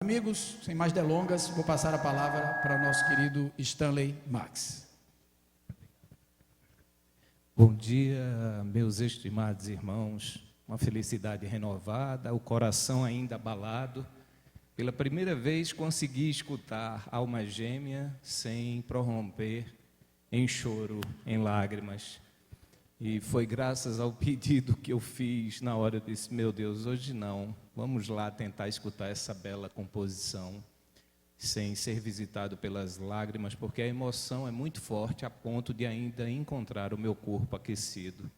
Amigos, sem mais delongas, vou passar a palavra para o nosso querido Stanley Max. Bom dia, meus estimados irmãos. Uma felicidade renovada, o coração ainda abalado. Pela primeira vez consegui escutar Alma Gêmea sem prorromper em choro, em lágrimas. E foi graças ao pedido que eu fiz na hora, eu disse, meu Deus, hoje não. Vamos lá tentar escutar essa bela composição, sem ser visitado pelas lágrimas, porque a emoção é muito forte a ponto de ainda encontrar o meu corpo aquecido.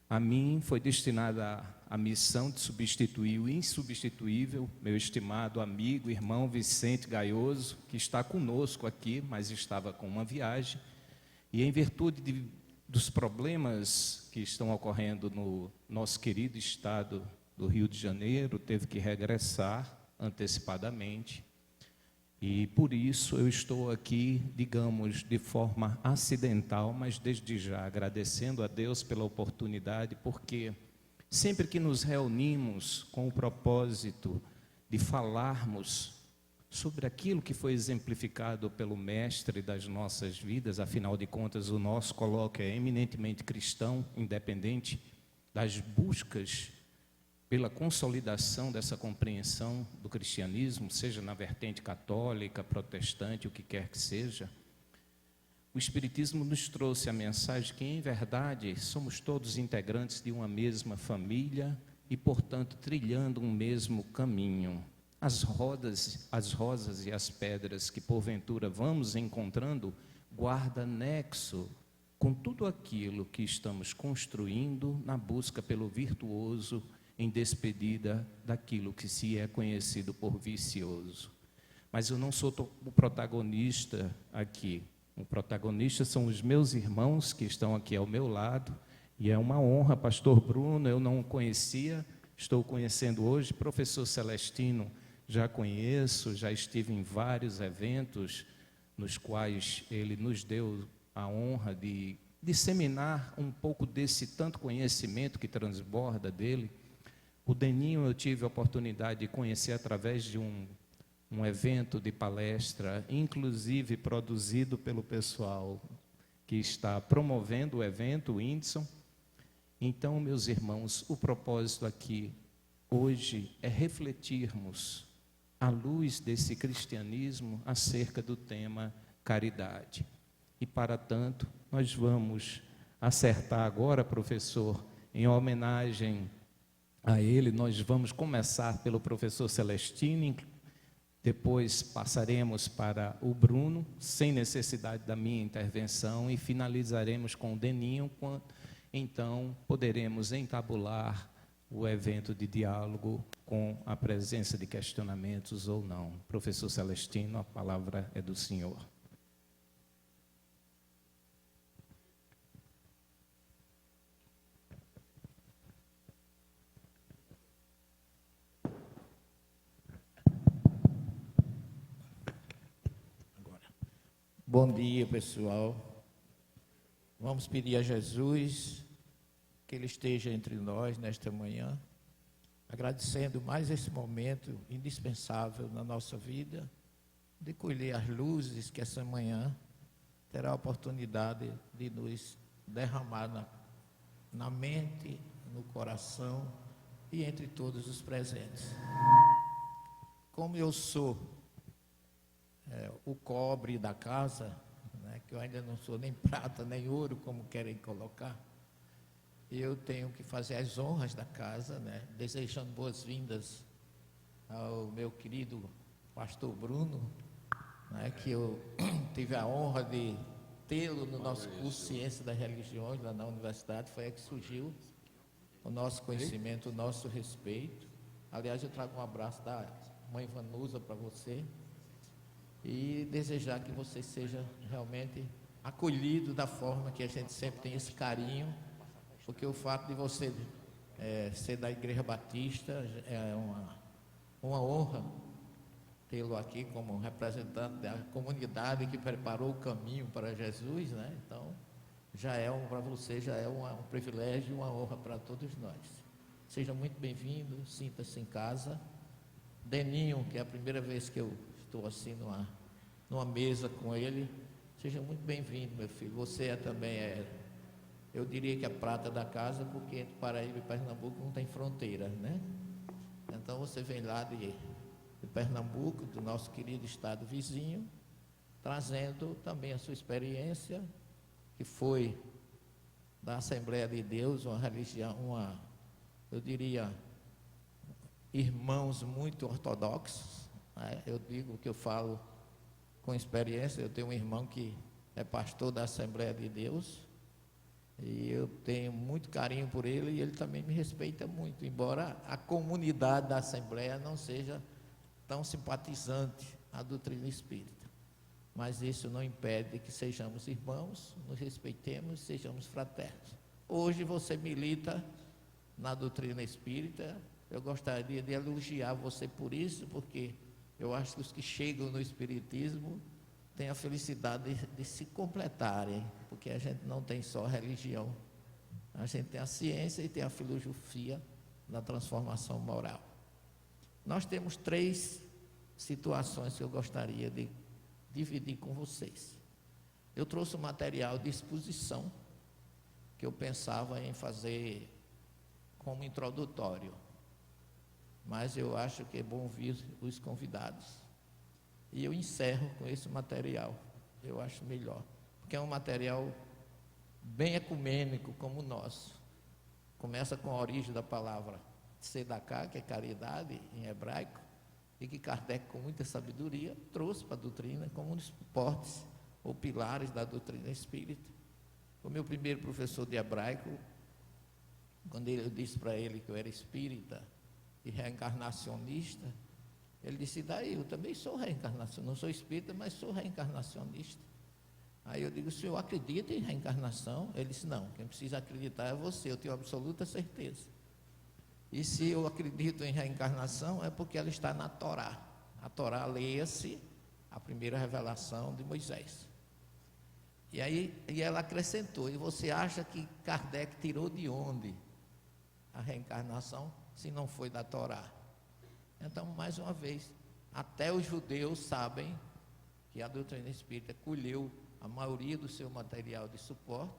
A mim foi destinada a missão de substituir o insubstituível, meu estimado amigo, irmão Vicente Gaioso, que está conosco aqui, mas estava com uma viagem, e em virtude dos problemas que estão ocorrendo no nosso querido estado do Rio de Janeiro, teve que regressar antecipadamente, e por isso eu estou aqui, digamos, de forma acidental, mas desde já agradecendo a Deus pela oportunidade, porque sempre que nos reunimos com o propósito de falarmos sobre aquilo que foi exemplificado pelo mestre das nossas vidas, afinal de contas o nosso colóquio é eminentemente cristão, independente das buscas pela consolidação dessa compreensão do cristianismo, seja na vertente católica, protestante, o que quer que seja, o Espiritismo nos trouxe a mensagem que, em verdade, somos todos integrantes de uma mesma família e, portanto, trilhando um mesmo caminho. As rosas e as pedras que, porventura, vamos encontrando, guarda nexo com tudo aquilo que estamos construindo na busca pelo virtuoso, em despedida daquilo que se é conhecido por vicioso. Mas eu não sou o protagonista aqui. O protagonista são os meus irmãos que estão aqui ao meu lado, e é uma honra, pastor Bruno, eu não o conhecia, estou conhecendo hoje, professor Celestino, já conheço, já estive em vários eventos nos quais ele nos deu a honra de disseminar um pouco desse tanto conhecimento que transborda dele. O Deninho eu tive a oportunidade de conhecer através de um evento de palestra, inclusive produzido pelo pessoal que está promovendo o evento, o Whindersson. Então, meus irmãos, o propósito aqui hoje é refletirmos à luz desse cristianismo acerca do tema caridade. E para tanto, nós vamos acertar agora, professor, em homenagem a ele, nós vamos começar pelo professor Celestino, depois passaremos para o Bruno, sem necessidade da minha intervenção, e finalizaremos com o Deninho, então poderemos entabular o evento de diálogo com a presença de questionamentos ou não. Professor Celestino, a palavra é do senhor. Bom dia, pessoal. Vamos pedir a Jesus que Ele esteja entre nós nesta manhã, agradecendo mais esse momento indispensável na nossa vida, de colher as luzes que essa manhã terá a oportunidade de nos derramar na mente, no coração e entre todos os presentes. Como eu sou o cobre da casa, né, que eu ainda não sou nem prata nem ouro, como querem colocar, eu tenho que fazer as honras da casa, né, desejando boas-vindas ao meu querido pastor Bruno, né, que eu tive a honra de tê-lo no nosso curso de Ciência das Religiões, lá na universidade. Foi aí que surgiu o nosso conhecimento, o nosso respeito. Aliás, eu trago um abraço da mãe Vanusa para você, e desejar que você seja realmente acolhido da forma que a gente sempre tem esse carinho, porque o fato de você ser da Igreja Batista é uma honra tê-lo aqui como representante da comunidade que preparou o caminho para Jesus, né? Então, para você já é um privilégio e uma honra para todos nós. Seja muito bem-vindo, sinta-se em casa. Deninho, que é a primeira vez que eu estou assim numa mesa com ele. Seja muito bem-vindo, meu filho. Você também eu diria que é a prata da casa, porque entre Paraíba e Pernambuco não tem fronteira, né? Então você vem lá de Pernambuco, do nosso querido estado vizinho, trazendo também a sua experiência, que foi da Assembleia de Deus, uma religião, eu diria, irmãos muito ortodoxos, né? Eu digo que eu falo com experiência. Eu tenho um irmão que é pastor da Assembleia de Deus, e eu tenho muito carinho por ele, e ele também me respeita muito, embora a comunidade da Assembleia não seja tão simpatizante à doutrina espírita. Mas isso não impede que sejamos irmãos, nos respeitemos, sejamos fraternos. Hoje você milita na doutrina espírita. Eu gostaria de elogiar você por isso, porque eu acho que os que chegam no espiritismo têm a felicidade de se completarem, porque a gente não tem só a religião, a gente tem a ciência e tem a filosofia da transformação moral. Nós temos 3 situações que eu gostaria de dividir com vocês. Eu trouxe um material de exposição que eu pensava em fazer como introdutório, mas eu acho que é bom ouvir os convidados. E eu encerro com esse material, eu acho melhor, porque é um material bem ecumênico como o nosso. Começa com a origem da palavra Tzedakah, que é caridade em hebraico, e que Kardec, com muita sabedoria, trouxe para a doutrina como um dos suportes ou pilares da doutrina espírita. O meu primeiro professor de hebraico, quando eu disse para ele que eu era espírita e reencarnacionista, ele disse: daí, eu também sou reencarnacionista, não sou espírita, mas sou reencarnacionista. Aí eu digo: o senhor acredita em reencarnação? Ele disse: não, quem precisa acreditar é você, eu tenho absoluta certeza. E se eu acredito em reencarnação, é porque ela está na Torá. A Torá, leia-se a primeira revelação de Moisés. E ela acrescentou: e você acha que Kardec tirou de onde a reencarnação, se não foi da Torá? Então, mais uma vez, até os judeus sabem que a doutrina espírita colheu a maioria do seu material de suporte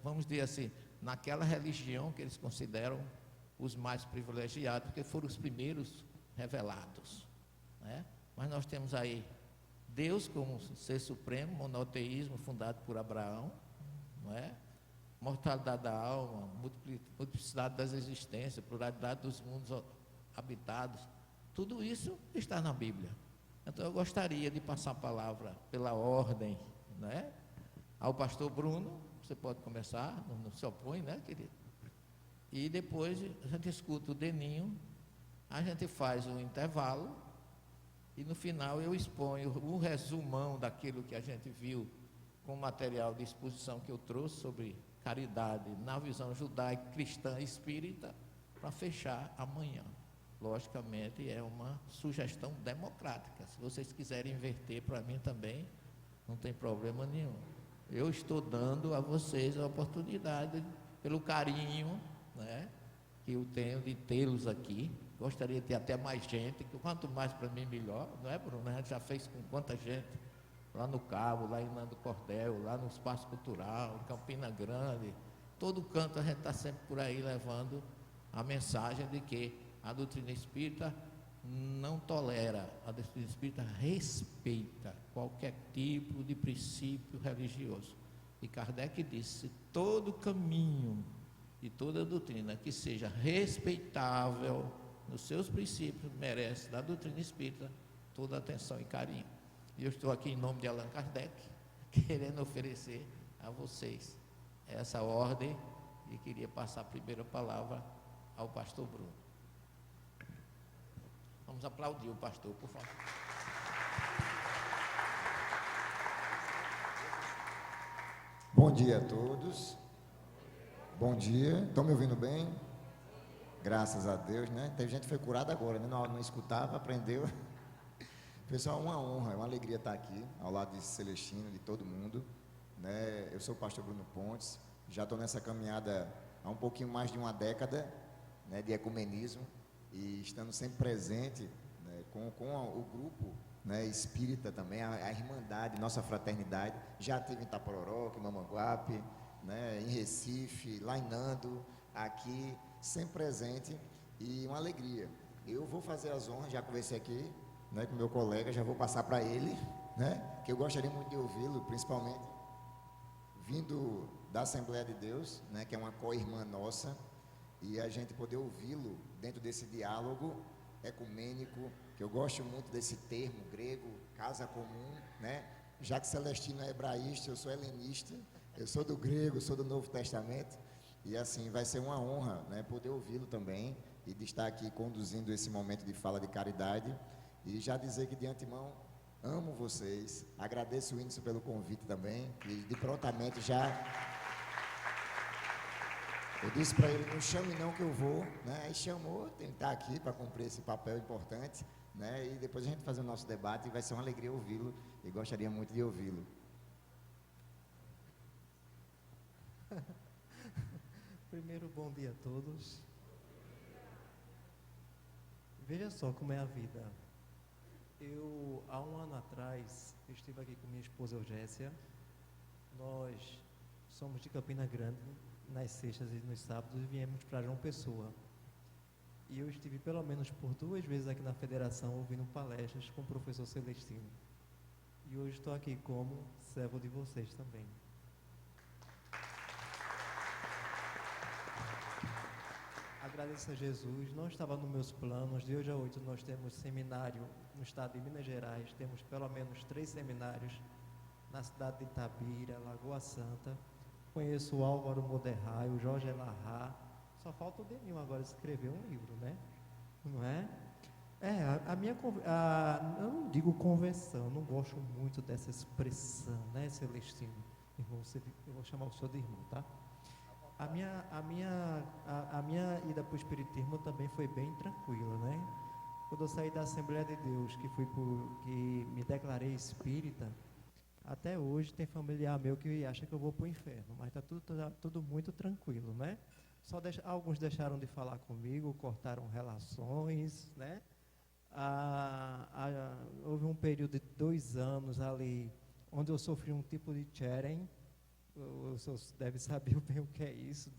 vamos dizer assim, naquela religião que eles consideram os mais privilegiados, porque foram os primeiros revelados, né? Mas nós temos aí Deus como ser supremo, monoteísmo fundado por Abraão, não é? Mortalidade da alma, multiplicidade das existências, pluralidade dos mundos habitados, tudo isso está na Bíblia. Então eu gostaria de passar a palavra pela ordem, né, ao pastor Bruno. Você pode começar, não se opõe, né, querido? E depois a gente escuta o Deninho, a gente faz um intervalo, e no final eu exponho um resumão daquilo que a gente viu com o material de exposição que eu trouxe sobre caridade na visão judaica, cristã e espírita, para fechar amanhã. Logicamente é uma sugestão democrática. Se vocês quiserem inverter, para mim também não tem problema nenhum. Eu estou dando a vocês a oportunidade, pelo carinho, né, que eu tenho de tê-los aqui. Gostaria de ter até mais gente, que quanto mais para mim melhor, não é, Bruno? A gente já fez com quanta gente, lá no Cabo, lá em Nando Cordel, lá no Espaço Cultural, em Campina Grande, todo canto a gente está sempre por aí levando a mensagem de que a doutrina espírita não tolera, a doutrina espírita respeita qualquer tipo de princípio religioso. E Kardec disse: todo caminho e toda doutrina que seja respeitável nos seus princípios merece da doutrina espírita toda atenção e carinho. E eu estou aqui em nome de Allan Kardec, querendo oferecer a vocês essa ordem, e queria passar a primeira palavra ao pastor Bruno. Vamos aplaudir o pastor, por favor. Bom dia a todos. Bom dia. Estão me ouvindo bem? Graças a Deus, né? Teve gente que foi curada agora, né? Não escutava, aprendeu. Pessoal, é uma honra, é uma alegria estar aqui, ao lado de Celestino, de todo mundo, né? Eu sou o pastor Bruno Pontes, já estou nessa caminhada há um pouquinho mais de uma década, né, de ecumenismo e estando sempre presente, né, com o grupo, né, espírita também, a irmandade, nossa fraternidade. Já tive em Itapororoca, em Mamanguape, né, em Recife, lá em Nando, aqui, sempre presente e uma alegria. Eu vou fazer as honras, já conversei aqui, né, com meu colega, já vou passar para ele, né, que eu gostaria muito de ouvi-lo, principalmente vindo da Assembleia de Deus, né, que é uma co-irmã nossa, e a gente poder ouvi-lo dentro desse diálogo ecumênico, que eu gosto muito desse termo grego, casa comum, né? Já que Celestino é hebraísta, eu sou helenista, eu sou do grego, sou do Novo Testamento, e assim vai ser uma honra, né, poder ouvi-lo também e de estar aqui conduzindo esse momento de fala de caridade, e já dizer que de antemão amo vocês, agradeço o Whindersson pelo convite também, e de prontamente já eu disse para ele, não chame não que eu vou, né? Aí chamou, tem que estar aqui para cumprir esse papel importante, né? E depois a gente fazer o nosso debate e vai ser uma alegria ouvi-lo e gostaria muito de ouvi-lo. Primeiro, bom dia a todos. Veja só como é a vida. Eu, há um ano atrás, estive aqui com minha esposa Eugécia. Nós somos de Campina Grande, nas sextas e nos sábados, e viemos para João Pessoa. E eu estive pelo menos por 2 vezes aqui na federação ouvindo palestras com o professor Celestino. E hoje estou aqui como servo de vocês também. Agradeço a Jesus, não estava nos meus planos. De hoje a 8 nós temos seminário no estado de Minas Gerais, temos pelo menos 3 seminários na cidade de Itabira, Lagoa Santa. Conheço o Álvaro Moderrai, o Jorge Elarrá. Só falta o Denil agora escrever um livro, né? Não é? Eu não digo conversão, eu não gosto muito dessa expressão, né, Celestino? Irmão, eu vou chamar o senhor de irmão, tá? A minha ida para o Espiritismo também foi bem tranquila, né? Quando eu saí da Assembleia de Deus, que me declarei espírita, até hoje tem familiar meu que acha que eu vou para o inferno, mas está tudo muito tranquilo, né? Alguns deixaram de falar comigo, cortaram relações, né? Houve um período de 2 anos ali, onde eu sofri um tipo de Cheren. O senhor deve saber bem o que é isso,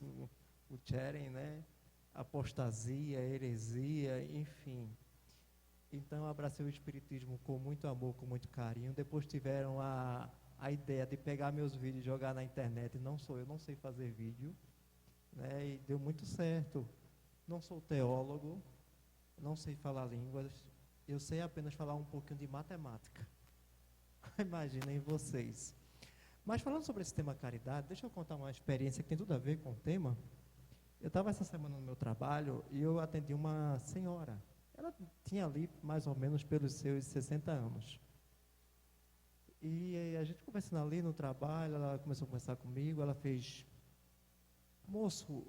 o Cheren, né? Apostasia, heresia, enfim. Então, eu abracei o Espiritismo com muito amor, com muito carinho. Depois tiveram a ideia de pegar meus vídeos e jogar na internet. Eu não sei fazer vídeo, né? E deu muito certo. Não sou teólogo, não sei falar línguas, eu sei apenas falar um pouquinho de matemática. Imaginem vocês. Mas falando sobre esse tema caridade, deixa eu contar uma experiência que tem tudo a ver com o tema. Eu estava essa semana no meu trabalho e eu atendi uma senhora. Ela tinha ali mais ou menos pelos seus 60 anos. E a gente conversando ali no trabalho, ela começou a conversar comigo, ela fez: moço,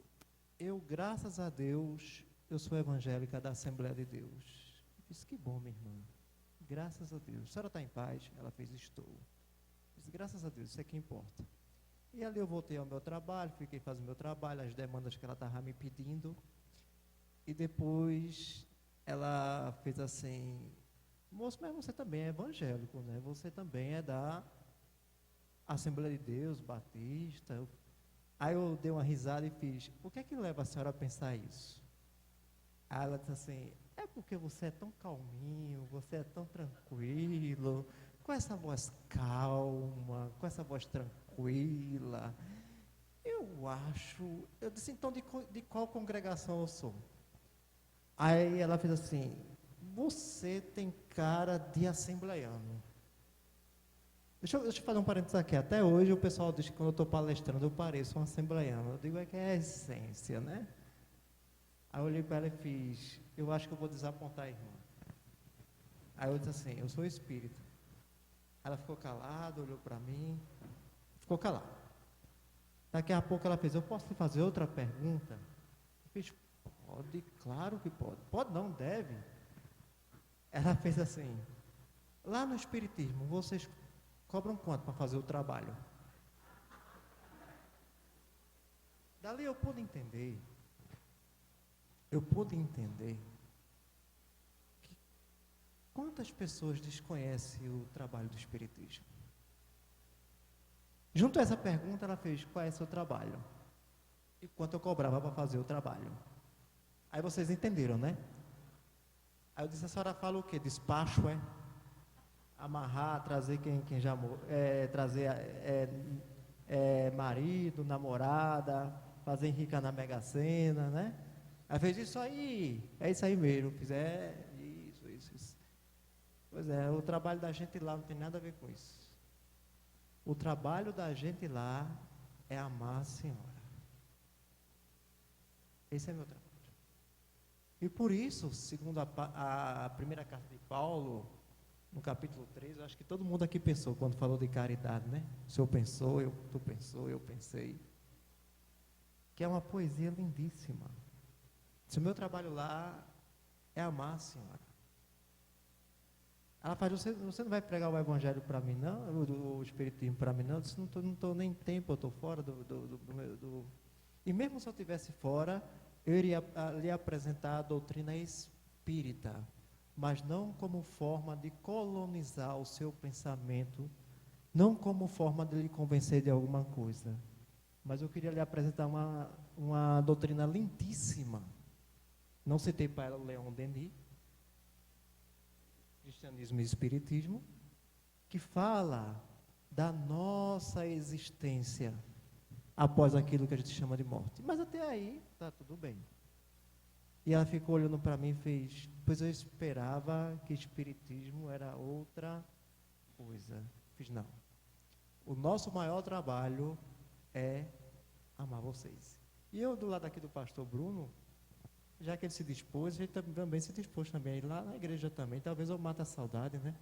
eu, graças a Deus, eu sou evangélica da Assembleia de Deus. Eu disse: que bom, minha irmã. Graças a Deus. A senhora está em paz? Ela fez: estou. Eu disse: graças a Deus, isso é que importa. E ali eu voltei ao meu trabalho, fiquei fazendo meu trabalho, as demandas que ela estava me pedindo. E depois ela fez assim: moço, mas você também é evangélico, né? Você também é da Assembleia de Deus, Batista. Aí eu dei uma risada e fiz: o que é que leva a senhora a pensar isso? Aí ela disse assim: é porque você é tão calminho, você é tão tranquilo, com essa voz calma, com essa voz tranquila. Eu disse: então de qual congregação eu sou? Aí ela fez assim: você tem cara de assembleiano. Deixa eu fazer um parênteses aqui. Até hoje o pessoal diz que quando eu estou palestrando eu pareço um assembleiano. Eu digo que é a essência, né? Aí eu olhei para ela e fiz: eu acho que eu vou desapontar a irmã. Aí eu disse assim: eu sou espírita. Ela ficou calada, olhou para mim, ficou calada. Daqui a pouco ela fez: eu posso te fazer outra pergunta? Eu fiz: pode, claro que pode. Pode não, deve. Ela fez assim: lá no Espiritismo, vocês cobram quanto para fazer o trabalho? Dali eu pude entender eu pude entender que quantas pessoas desconhecem o trabalho do Espiritismo. Junto a essa pergunta, ela fez: qual é o seu trabalho? E quanto eu cobrava para fazer o trabalho? Aí vocês entenderam, né? Aí eu disse: a senhora fala o quê? Despacho, é? Amarrar, trazer quem já trazer marido, namorada, fazer enricar na Mega Sena, né? Aí fez: isso aí, é isso aí mesmo. Eu fiz: isso. Pois é, o trabalho da gente lá não tem nada a ver com isso. O trabalho da gente lá é amar a Senhora. Esse é meu trabalho. E por isso, segundo a primeira carta de Paulo, no capítulo 3, eu acho que todo mundo aqui pensou quando falou de caridade, né? O senhor pensou, tu pensou, eu pensei. Que é uma poesia lindíssima. Se o meu trabalho lá é amar a Senhora. Ela faz: você não vai pregar o Evangelho para mim, não? O Espiritismo para mim, não? Eu disse: não estou nem tempo, eu estou fora do... E mesmo se eu estivesse fora, eu iria lhe apresentar a doutrina espírita, mas não como forma de colonizar o seu pensamento, não como forma de lhe convencer de alguma coisa. Mas eu queria lhe apresentar uma doutrina lindíssima. Não citei para ela o Leon Denis, Cristianismo e Espiritismo, que fala da nossa existência após aquilo que a gente chama de morte. Mas até aí, está tudo bem. E ela ficou olhando para mim e fez: pois eu esperava que Espiritismo era outra coisa. Fiz: não. O nosso maior trabalho é amar vocês. E eu, do lado aqui do pastor Bruno, já que ele se dispôs, a gente também se dispôs também, lá na igreja também. Talvez eu mate a saudade, né?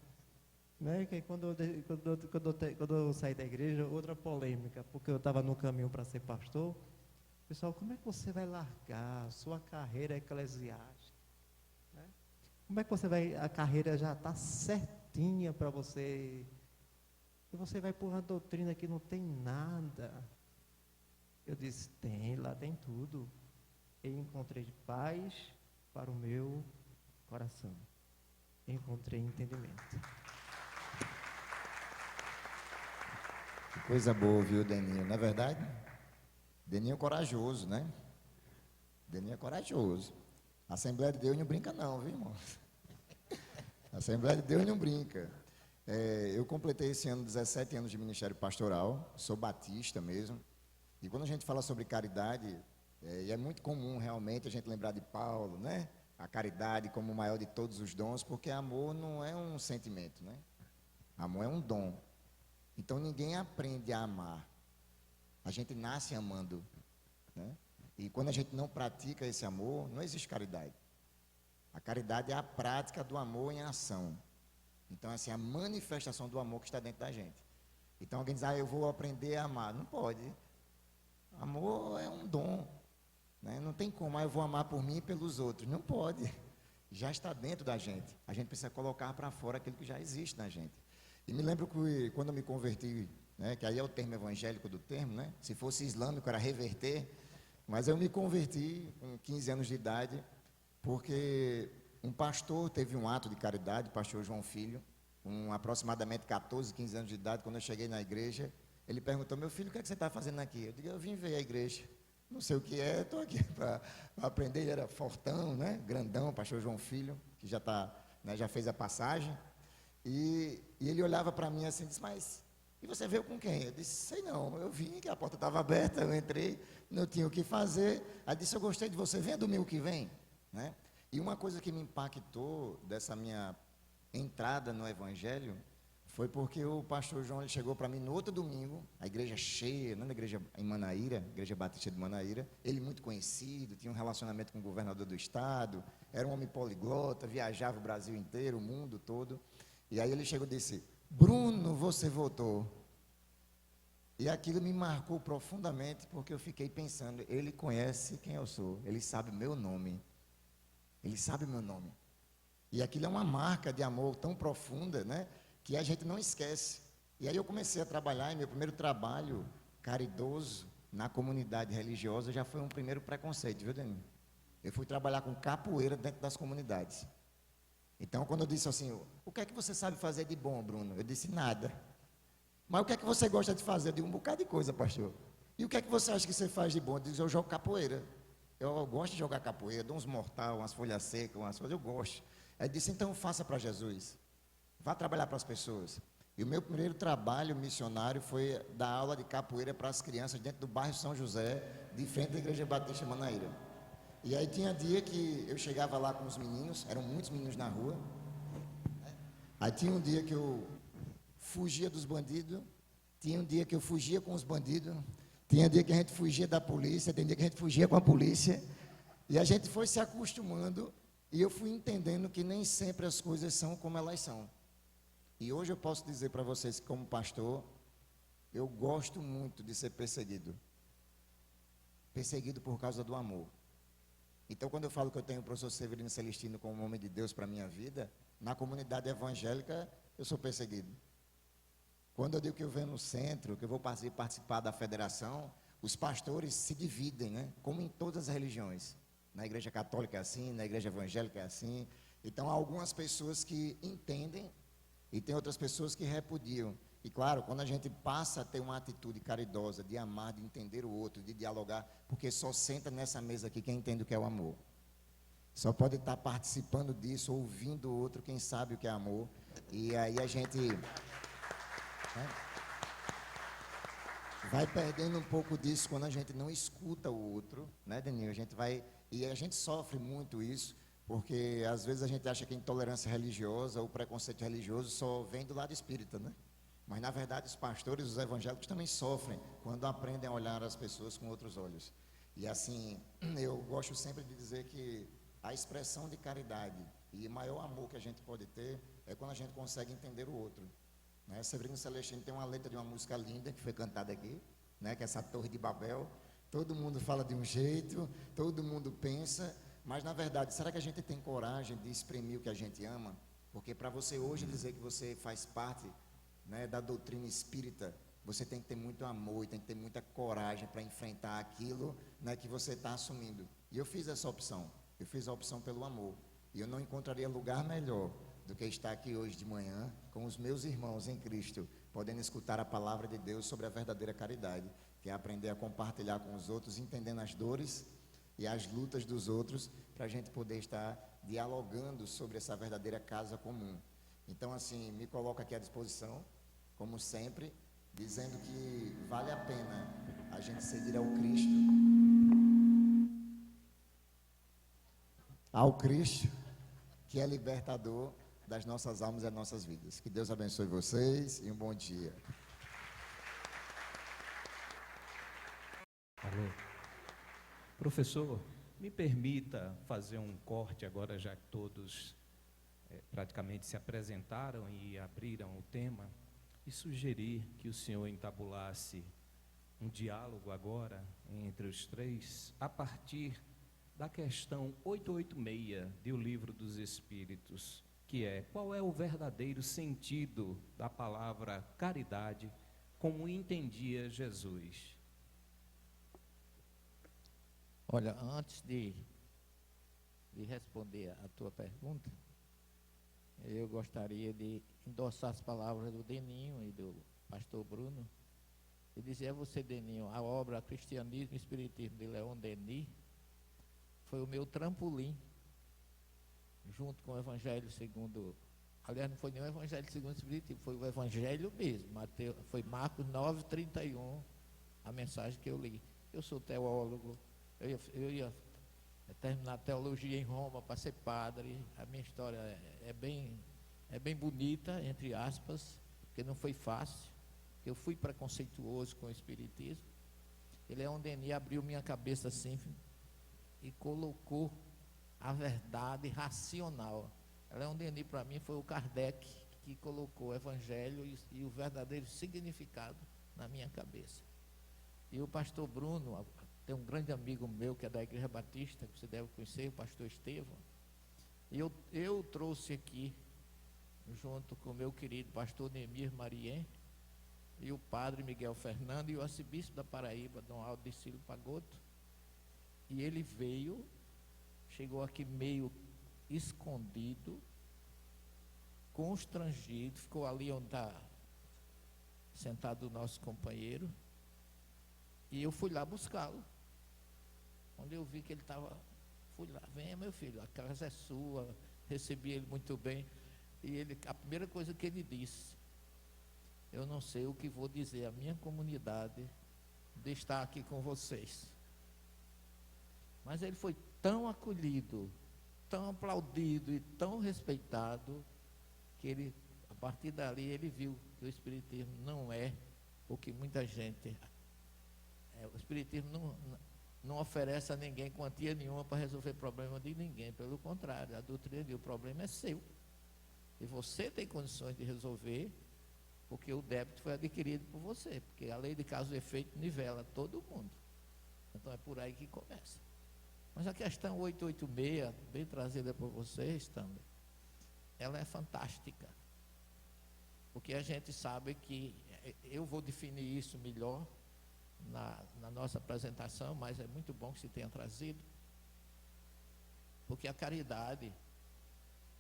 Que quando eu saí da igreja, outra polêmica, porque eu estava no caminho para ser pastor. Pessoal, como é que você vai largar a sua carreira eclesiástica? Né? Como é que você vai, a carreira já está certinha para você, e você vai por uma doutrina que não tem nada? Eu disse: tem, lá tem tudo. Eu encontrei paz para o meu coração. Encontrei entendimento. Que coisa boa, viu, Deninho? Não é verdade? Deninho é corajoso, né? Deninho é corajoso. A Assembleia de Deus não brinca não, viu, irmão? A Assembleia de Deus não brinca. Eu completei esse ano 17 anos de ministério pastoral, sou batista mesmo. E quando a gente fala sobre caridade, e é muito comum realmente a gente lembrar de Paulo, né? A caridade como o maior de todos os dons, porque amor não é um sentimento, né? Amor é um dom. Então ninguém aprende a amar. A gente nasce amando, né? E quando a gente não pratica esse amor, não existe caridade. A caridade é a prática do amor em ação. Então, assim, a manifestação do amor que está dentro da gente. Então alguém diz: eu vou aprender a amar. Não pode. Amor é um dom, né? Não tem como: eu vou amar por mim e pelos outros. Não pode. Já está dentro da gente. A gente precisa colocar para fora aquilo que já existe na gente. E me lembro que quando eu me converti, né, que aí é o termo evangélico do termo, né? Se fosse islâmico era reverter, mas eu me converti com 15 anos de idade, porque um pastor teve um ato de caridade, o pastor João Filho, com aproximadamente 14, 15 anos de idade. Quando eu cheguei na igreja, ele perguntou: meu filho, o que é que você está fazendo aqui? Eu digo: eu vim ver a igreja. Não sei o que é, estou aqui para aprender. Ele era fortão, né? Grandão, pastor João Filho, que já tá, né, já fez a passagem. E ele olhava para mim assim e disse: mas, e você veio com quem? Eu disse: sei não, eu vim, que a porta estava aberta, eu entrei, não tinha o que fazer. Aí disse: eu gostei de você, venha domingo que vem, né? E uma coisa que me impactou dessa minha entrada no Evangelho foi porque o pastor João, ele chegou para mim no outro domingo, a igreja cheia, na igreja em Manaíra, igreja batista de Manaíra, ele muito conhecido, tinha um relacionamento com o governador do estado, era um homem poliglota, viajava o Brasil inteiro, o mundo todo. E aí ele chegou e disse: Bruno, você voltou. E aquilo me marcou profundamente, porque eu fiquei pensando: ele conhece quem eu sou, ele sabe meu nome. Ele sabe meu nome. E aquilo é uma marca de amor tão profunda, né, que a gente não esquece. E aí eu comecei a trabalhar, e meu primeiro trabalho caridoso na comunidade religiosa já foi um primeiro preconceito, viu, Deninho? Eu fui trabalhar com capoeira dentro das comunidades. Então, quando eu disse assim, o que é que você sabe fazer de bom, Bruno? Eu disse, nada. Mas o que é que você gosta de fazer? Eu digo, um bocado de coisa, pastor. E o que é que você acha que você faz de bom? Eu disse, eu jogo capoeira. Eu gosto de jogar capoeira, dou uns mortal, umas folhas secas, umas coisas, eu gosto. Aí ele disse, então faça para Jesus. Vá trabalhar para as pessoas. E o meu primeiro trabalho missionário foi dar aula de capoeira para as crianças dentro do bairro São José, de frente à Igreja Batista Manaíra. E aí tinha dia que eu chegava lá com os meninos, eram muitos meninos na rua. Aí tinha um dia que eu fugia dos bandidos, tinha um dia que eu fugia com os bandidos, tinha dia que a gente fugia da polícia, tem dia que a gente fugia com a polícia. E a gente foi se acostumando e eu fui entendendo que nem sempre as coisas são como elas são. E hoje eu posso dizer para vocês que, como pastor, eu gosto muito de ser perseguido. Perseguido por causa do amor. Então, quando eu falo que eu tenho o professor Severino Celestino como homem de Deus para a minha vida, na comunidade evangélica, eu sou perseguido. Quando eu digo que eu venho no centro, que eu vou participar da federação, os pastores se dividem, né? Como em todas as religiões. Na igreja católica é assim, na igreja evangélica é assim. Então, há algumas pessoas que entendem e tem outras pessoas que repudiam. E claro, quando a gente passa a ter uma atitude caridosa, de amar, de entender o outro, de dialogar, porque só senta nessa mesa aqui quem entende o que é o amor. Só pode estar participando disso, ouvindo o outro, quem sabe o que é amor. E aí a gente vai perdendo um pouco disso quando a gente não escuta o outro, né, Deninho? E a gente sofre muito isso, porque às vezes a gente acha que a intolerância religiosa, o preconceito religioso só vem do lado espírita, né? Mas, na verdade, os pastores, os evangélicos também sofrem quando aprendem a olhar as pessoas com outros olhos. E, assim, eu gosto sempre de dizer que a expressão de caridade e o maior amor que a gente pode ter é quando a gente consegue entender o outro. Né? Severino Celestino tem uma letra de uma música linda que foi cantada aqui, né? Que é essa Torre de Babel. Todo mundo fala de um jeito, todo mundo pensa, mas, na verdade, será que a gente tem coragem de exprimir o que a gente ama? Porque para você hoje dizer que você faz parte, né, da doutrina espírita, você tem que ter muito amor e tem que ter muita coragem para enfrentar aquilo, né, que você está assumindo. E eu fiz essa opção, eu fiz a opção pelo amor. E eu não encontraria lugar melhor do que estar aqui hoje de manhã com os meus irmãos em Cristo, podendo escutar a palavra de Deus sobre a verdadeira caridade, que é aprender a compartilhar com os outros, entendendo as dores e as lutas dos outros, para a gente poder estar dialogando sobre essa verdadeira casa comum. Então, assim, me coloco aqui à disposição, como sempre, dizendo que vale a pena a gente seguir ao Cristo, que é libertador das nossas almas e das nossas vidas. Que Deus abençoe vocês e um bom dia. Alô. Professor, me permita fazer um corte agora, já que todos praticamente se apresentaram e abriram o tema, e sugerir que o senhor entabulasse um diálogo agora entre os três, a partir da questão 886 do Livro dos Espíritos, que é: qual é o verdadeiro sentido da palavra caridade, como entendia Jesus? Olha, antes de responder a tua pergunta, eu gostaria de endossar as palavras do Deninho e do pastor Bruno, e dizer a você, Deninho, a obra Cristianismo e Espiritismo de Leon Denis foi o meu trampolim, junto com o Evangelho segundo, aliás, não foi nem o Evangelho segundo o Espiritismo, foi o Evangelho mesmo, foi Marcos 9:31, a mensagem que eu li. Eu sou teólogo, eu ia terminar teologia em Roma para ser padre. A minha história é bem bonita, entre aspas, porque não foi fácil, eu fui preconceituoso com o espiritismo. Ele é onde Denis abriu minha cabeça assim e colocou a verdade racional. Leon Denis, para mim, foi o Kardec que colocou o evangelho e o verdadeiro significado na minha cabeça. E o pastor Bruno, tem um grande amigo meu que é da Igreja Batista, que você deve conhecer, o pastor Estevão, e eu trouxe aqui, junto com o meu querido pastor Nemir Marien, e o padre Miguel Fernando, e o arcebispo da Paraíba, Dom Aldecílio Pagoto, e ele veio chegou aqui meio escondido, constrangido, ficou ali onde está sentado o nosso companheiro, e eu fui lá buscá-lo. Quando eu vi que ele estava, fui lá, venha meu filho, a casa é sua, recebi ele muito bem, e ele, a primeira coisa que ele disse: eu não sei o que vou dizer à minha comunidade de estar aqui com vocês. Mas ele foi tão acolhido, tão aplaudido e tão respeitado, que ele, a partir dali, ele viu que o Espiritismo não é o que muita gente... o Espiritismo não oferece a ninguém quantia nenhuma para resolver problema de ninguém. Pelo contrário, a doutrina diz: o problema é seu. E você tem condições de resolver, porque o débito foi adquirido por você. Porque a lei de causa e efeito nivela todo mundo. Então é por aí que começa. Mas a questão 886, bem trazida por vocês também, ela é fantástica. Porque a gente sabe que, eu vou definir isso melhor na nossa apresentação, mas é muito bom que se tenha trazido, porque a caridade,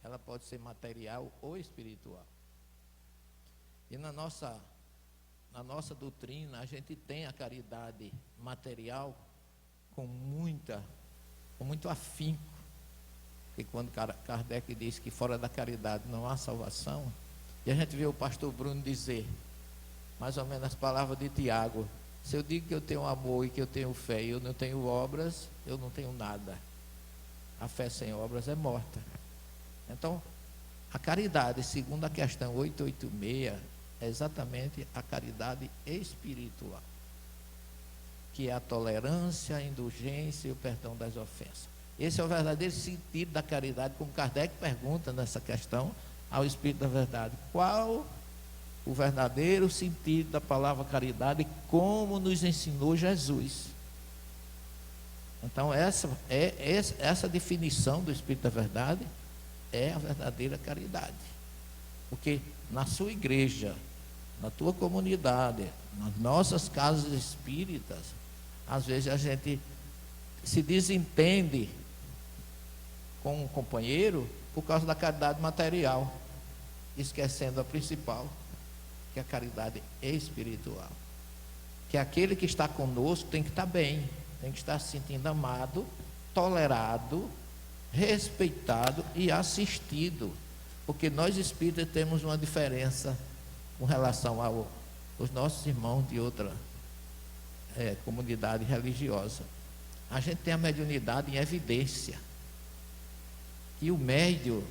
ela pode ser material ou espiritual. E na nossa doutrina, a gente tem a caridade material com muito afinco, porque quando Kardec diz que fora da caridade não há salvação, e a gente vê o pastor Bruno dizer, mais ou menos as palavras de Tiago: se eu digo que eu tenho amor e que eu tenho fé e eu não tenho obras, eu não tenho nada. A fé sem obras é morta. Então, a caridade, segundo a questão 886, é exatamente a caridade espiritual, que é a tolerância, a indulgência e o perdão das ofensas. Esse é o verdadeiro sentido da caridade, como Kardec pergunta nessa questão ao Espírito da Verdade: qual o verdadeiro sentido da palavra caridade, como nos ensinou Jesus? Então essa definição do Espírito da Verdade é a verdadeira caridade. Porque na sua igreja, na tua comunidade, nas nossas casas espíritas, às vezes a gente se desentende com um companheiro por causa da caridade material, esquecendo a principal, que é a caridade espiritual. Que aquele que está conosco tem que estar bem, tem que estar se sentindo amado, tolerado, respeitado e assistido. Porque nós espíritas temos uma diferença com relação aos nossos irmãos de outra comunidade religiosa. A gente tem a mediunidade em evidência. E o médium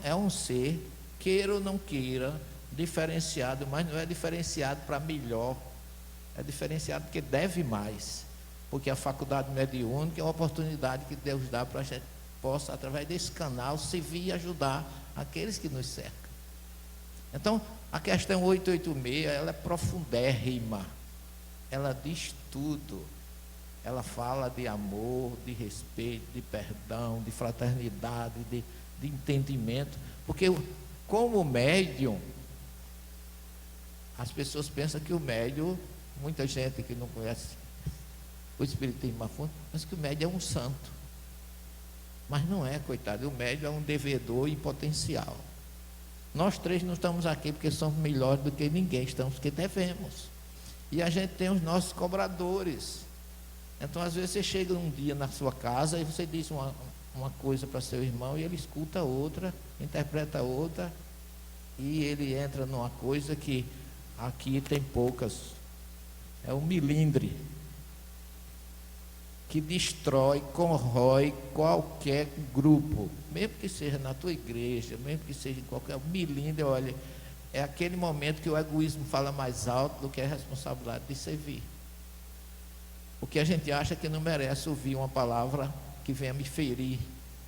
é um ser, queira ou não queira, diferenciado, mas não é diferenciado para melhor, é diferenciado porque deve mais, porque a faculdade mediúnica é uma oportunidade que Deus dá para a gente possa, através desse canal, servir e ajudar aqueles que nos cercam. Então, a questão 886, ela é profundérrima, ela diz tudo, ela fala de amor, de respeito, de perdão, de fraternidade, de entendimento, porque como médium, as pessoas pensam que o médium, muita gente que não conhece o Espiritismo a fundo, pensa que o médium é um santo. Mas não é, coitado, o médium é um devedor em potencial. Nós três não estamos aqui porque somos melhores do que ninguém, estamos porque devemos. E a gente tem os nossos cobradores. Então, às vezes, você chega um dia na sua casa e você diz uma coisa para seu irmão e ele escuta outra, interpreta outra, e ele entra numa coisa que aqui tem poucas. É um milindre que destrói, corrói qualquer grupo, mesmo que seja na tua igreja, mesmo que seja em qualquer milindre. Olha, é aquele momento que o egoísmo fala mais alto do que a responsabilidade de servir. Porque a gente acha que não merece ouvir uma palavra que venha me ferir,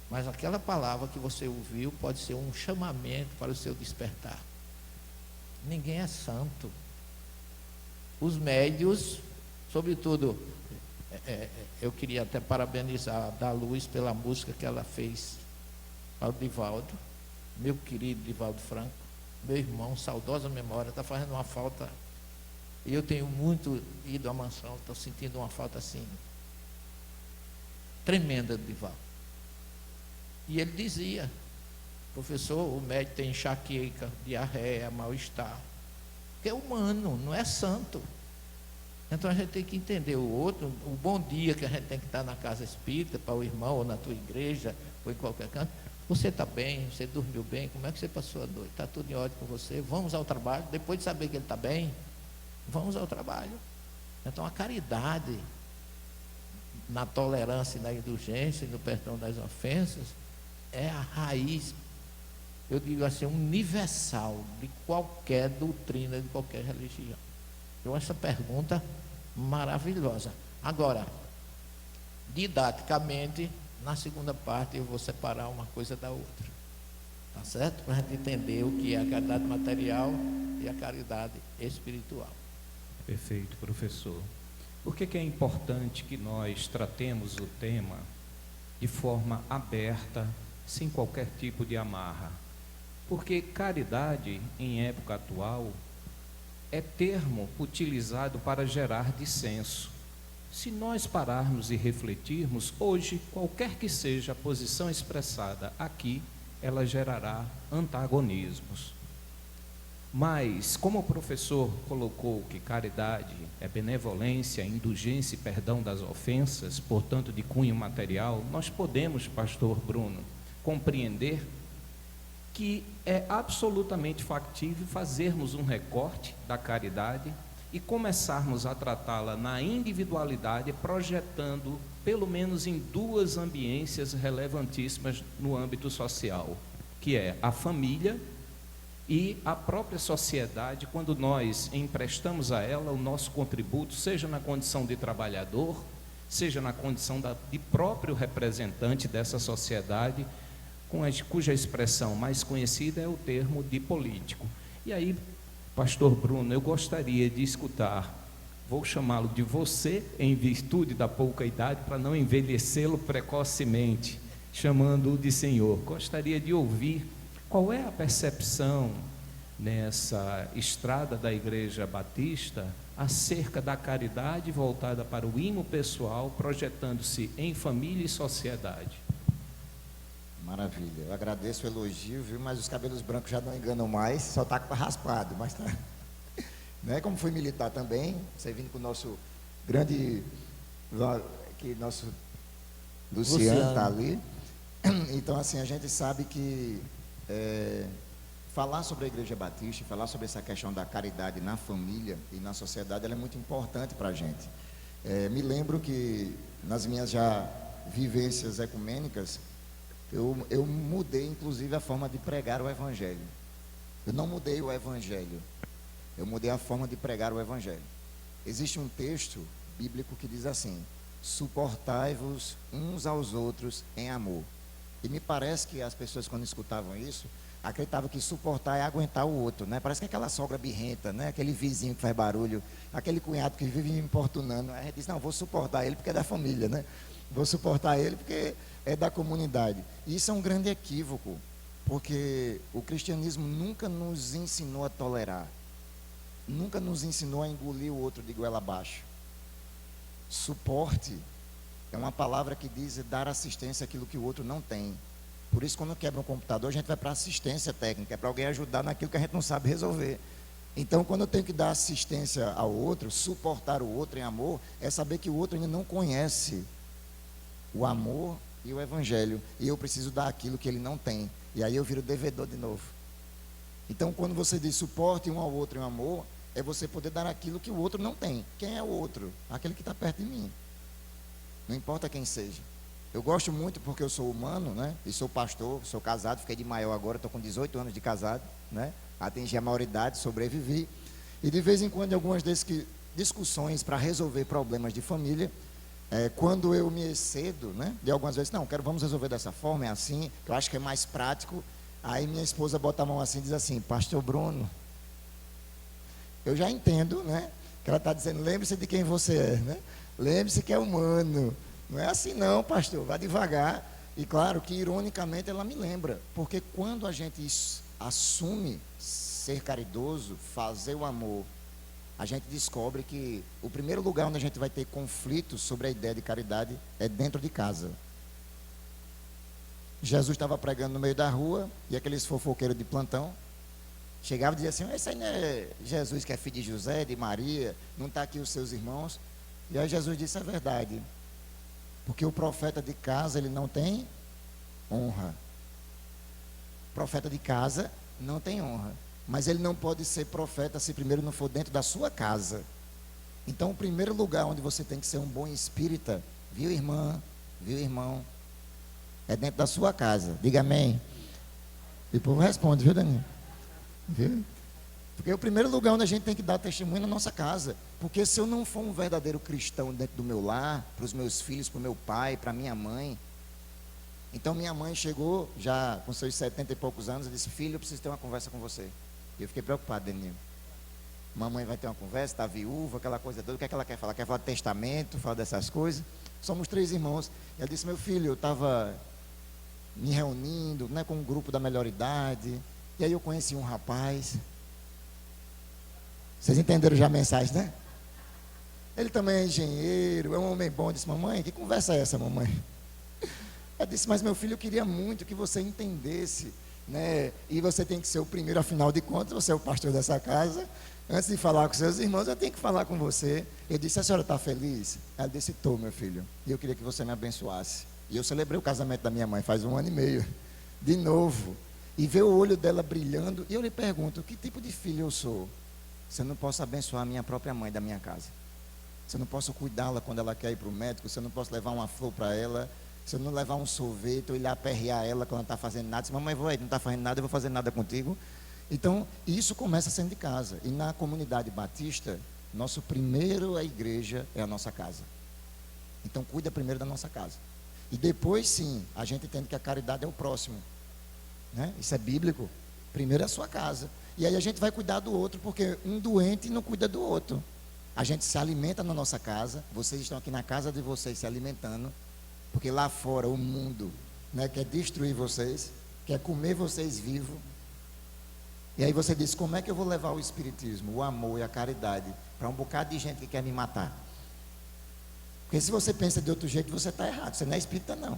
mas aquela palavra que você ouviu pode ser um chamamento para o seu despertar. Ninguém é santo. Os médios, sobretudo, eu queria até parabenizar a Da Luz pela música que ela fez para o Divaldo, meu querido Divaldo Franco, meu irmão, saudosa memória, está fazendo uma falta. E eu tenho muito ido à mansão, estou sentindo uma falta assim tremenda do Divaldo. E ele dizia: professor, o médico tem enxaqueca, diarreia, mal-estar. Porque é humano, não é santo. Então a gente tem que entender o outro, o bom dia que a gente tem que estar na casa espírita, para o irmão, ou na tua igreja, ou em qualquer canto. Você está bem? Você dormiu bem? Como é que você passou a noite? Está tudo em ordem com você? Vamos ao trabalho. Depois de saber que ele está bem, vamos ao trabalho. Então a caridade, na tolerância e na indulgência e no perdão das ofensas, é a raiz, eu digo assim, universal de qualquer doutrina, de qualquer religião. Então essa pergunta maravilhosa. Agora, didaticamente, na segunda parte eu vou separar uma coisa da outra, tá certo? Para a gente entender o que é a caridade material e a caridade espiritual. Perfeito, professor. Por que é importante que nós tratemos o tema de forma aberta, sem qualquer tipo de amarra? Porque caridade, em época atual, é termo utilizado para gerar dissenso. Se nós pararmos e refletirmos, hoje, qualquer que seja a posição expressada aqui, ela gerará antagonismos. Mas, como o professor colocou que caridade é benevolência, indulgência e perdão das ofensas, portanto de cunho material, nós podemos, pastor Bruno, compreender que é absolutamente factível fazermos um recorte da caridade e começarmos a tratá-la na individualidade, projetando pelo menos em duas ambiências relevantíssimas no âmbito social, que é a família e a própria sociedade, quando nós emprestamos a ela o nosso contributo, seja na condição de trabalhador, seja na condição de próprio representante dessa sociedade, cuja expressão mais conhecida é o termo de político. E aí, pastor Bruno, eu gostaria de escutar, vou chamá-lo de você, em virtude da pouca idade, para não envelhecê-lo precocemente, chamando-o de senhor. Gostaria de ouvir qual é a percepção nessa estrada da Igreja Batista acerca da caridade voltada para o imo pessoal, projetando-se em família e sociedade. Maravilha, eu agradeço o elogio, viu? Mas os cabelos brancos já não enganam mais, só está raspado, mas tá. Né? Como fui militar também, servindo com o nosso grande, que nosso Luciano está ali. Então, assim, a gente sabe que falar sobre a Igreja Batista, falar sobre essa questão da caridade na família e na sociedade, ela é muito importante para a gente. Me lembro que nas minhas já vivências ecumênicas, eu mudei inclusive a forma de pregar o Evangelho. Eu não mudei o Evangelho, eu mudei a forma de pregar o Evangelho. Existe um texto bíblico que diz assim: suportai-vos uns aos outros em amor. E me parece que as pessoas, quando escutavam isso, acreditavam que suportar é aguentar o outro, né? Parece que é aquela sogra birrenta, né? Aquele vizinho que faz barulho, aquele cunhado que vive me importunando. Aí a gente diz: não, vou suportar ele porque é da família, né? Vou suportar ele porque é da comunidade. E isso é um grande equívoco, porque o cristianismo nunca nos ensinou a tolerar, nunca nos ensinou a engolir o outro de goela abaixo. Suporte é uma palavra que diz dar assistência àquilo que o outro não tem. Por isso, quando quebra um computador, a gente vai para assistência técnica, é para alguém ajudar naquilo que a gente não sabe resolver. Então, quando eu tenho que dar assistência ao outro, suportar o outro em amor, é saber que o outro ainda não conhece o amor e o Evangelho, e eu preciso dar aquilo que ele não tem, e aí eu viro devedor de novo. Então, quando você diz suporte um ao outro em amor, é você poder dar aquilo que o outro não tem. Quem é o outro? Aquele que está perto de mim, não importa quem seja. Eu gosto muito porque eu sou humano, né? E sou pastor, sou casado, fiquei de maior agora, estou com 18 anos de casado, né? Atingi a maioridade, sobrevivi, e de vez em quando, em algumas discussões para resolver problemas de família, quando eu me excedo, né, de algumas vezes, não, vamos resolver dessa forma, é assim, que eu acho que é mais prático. Aí minha esposa bota a mão assim e diz assim: pastor Bruno, eu já entendo, né, que ela está dizendo, lembre-se de quem você é, né? Lembre-se que é humano, não é assim não, pastor, vá devagar. E claro que ironicamente ela me lembra, porque quando a gente assume ser caridoso, fazer o amor, a gente descobre que o primeiro lugar onde a gente vai ter conflitos sobre a ideia de caridade é dentro de casa. Jesus estava pregando no meio da rua, e aqueles fofoqueiros de plantão chegavam e diziam assim: esse aí não é Jesus que é filho de José, de Maria, não está aqui os seus irmãos? E aí Jesus disse: é verdade, porque o profeta de casa, ele não tem honra. O profeta de casa não tem honra, mas ele não pode ser profeta se primeiro não for dentro da sua casa. Então o primeiro lugar onde você tem que ser um bom espírita, viu, irmã, viu, irmão, é dentro da sua casa. Diga amém. E o povo responde, viu, Daniel? Viu? Porque é o primeiro lugar onde a gente tem que dar testemunho na nossa casa. Porque se eu não for um verdadeiro cristão dentro do meu lar, para os meus filhos, para o meu pai, para a minha mãe. Então minha mãe chegou já com seus 70 e poucos anos e disse: filho, eu preciso ter uma conversa com você. E eu fiquei preocupado, Daniel. Mamãe vai ter uma conversa, está viúva, aquela coisa toda. O que é que ela quer falar? Quer falar de testamento, falar dessas coisas? Somos 3 irmãos. E ela disse: meu filho, eu estava me reunindo, né, com um grupo da melhor idade. E aí eu conheci um rapaz. Vocês entenderam já a mensagem, né? Ele também é engenheiro, é um homem bom. Eu disse: mamãe, que conversa é essa, mamãe? Ela disse: mas meu filho, eu queria muito que você entendesse, né? E você tem que ser o primeiro, afinal de contas, você é o pastor dessa casa. Antes de falar com seus irmãos, eu tenho que falar com você. Eu disse: a senhora está feliz? Ela disse: estou, meu filho. E eu queria que você me abençoasse. E eu celebrei o casamento da minha mãe faz 1 ano e meio. De novo. E ver o olho dela brilhando. E eu lhe pergunto: que tipo de filho eu sou? Se eu não posso abençoar a minha própria mãe da minha casa. Se eu não posso cuidá-la quando ela quer ir para o médico. Se eu não posso levar uma flor para ela. Se eu não levar um sorvete ou ir lá aperrear ela quando ela não está fazendo nada. Se mamãe, não está fazendo nada, eu vou fazer nada contigo. Então, isso começa sendo de casa. E na comunidade batista, nosso primeiro a igreja é a nossa casa. Então, cuida primeiro da nossa casa. E depois, sim, a gente entende que a caridade é o próximo, né? Isso é bíblico. Primeiro é a sua casa. E aí a gente vai cuidar do outro, porque um doente não cuida do outro. A gente se alimenta na nossa casa. Vocês estão aqui na casa de vocês se alimentando, porque lá fora o mundo, né, quer destruir vocês, quer comer vocês vivos. E aí você diz: como é que eu vou levar o espiritismo, o amor e a caridade para um bocado de gente que quer me matar? Porque se você pensa de outro jeito, você está errado. Você não é espírita, não.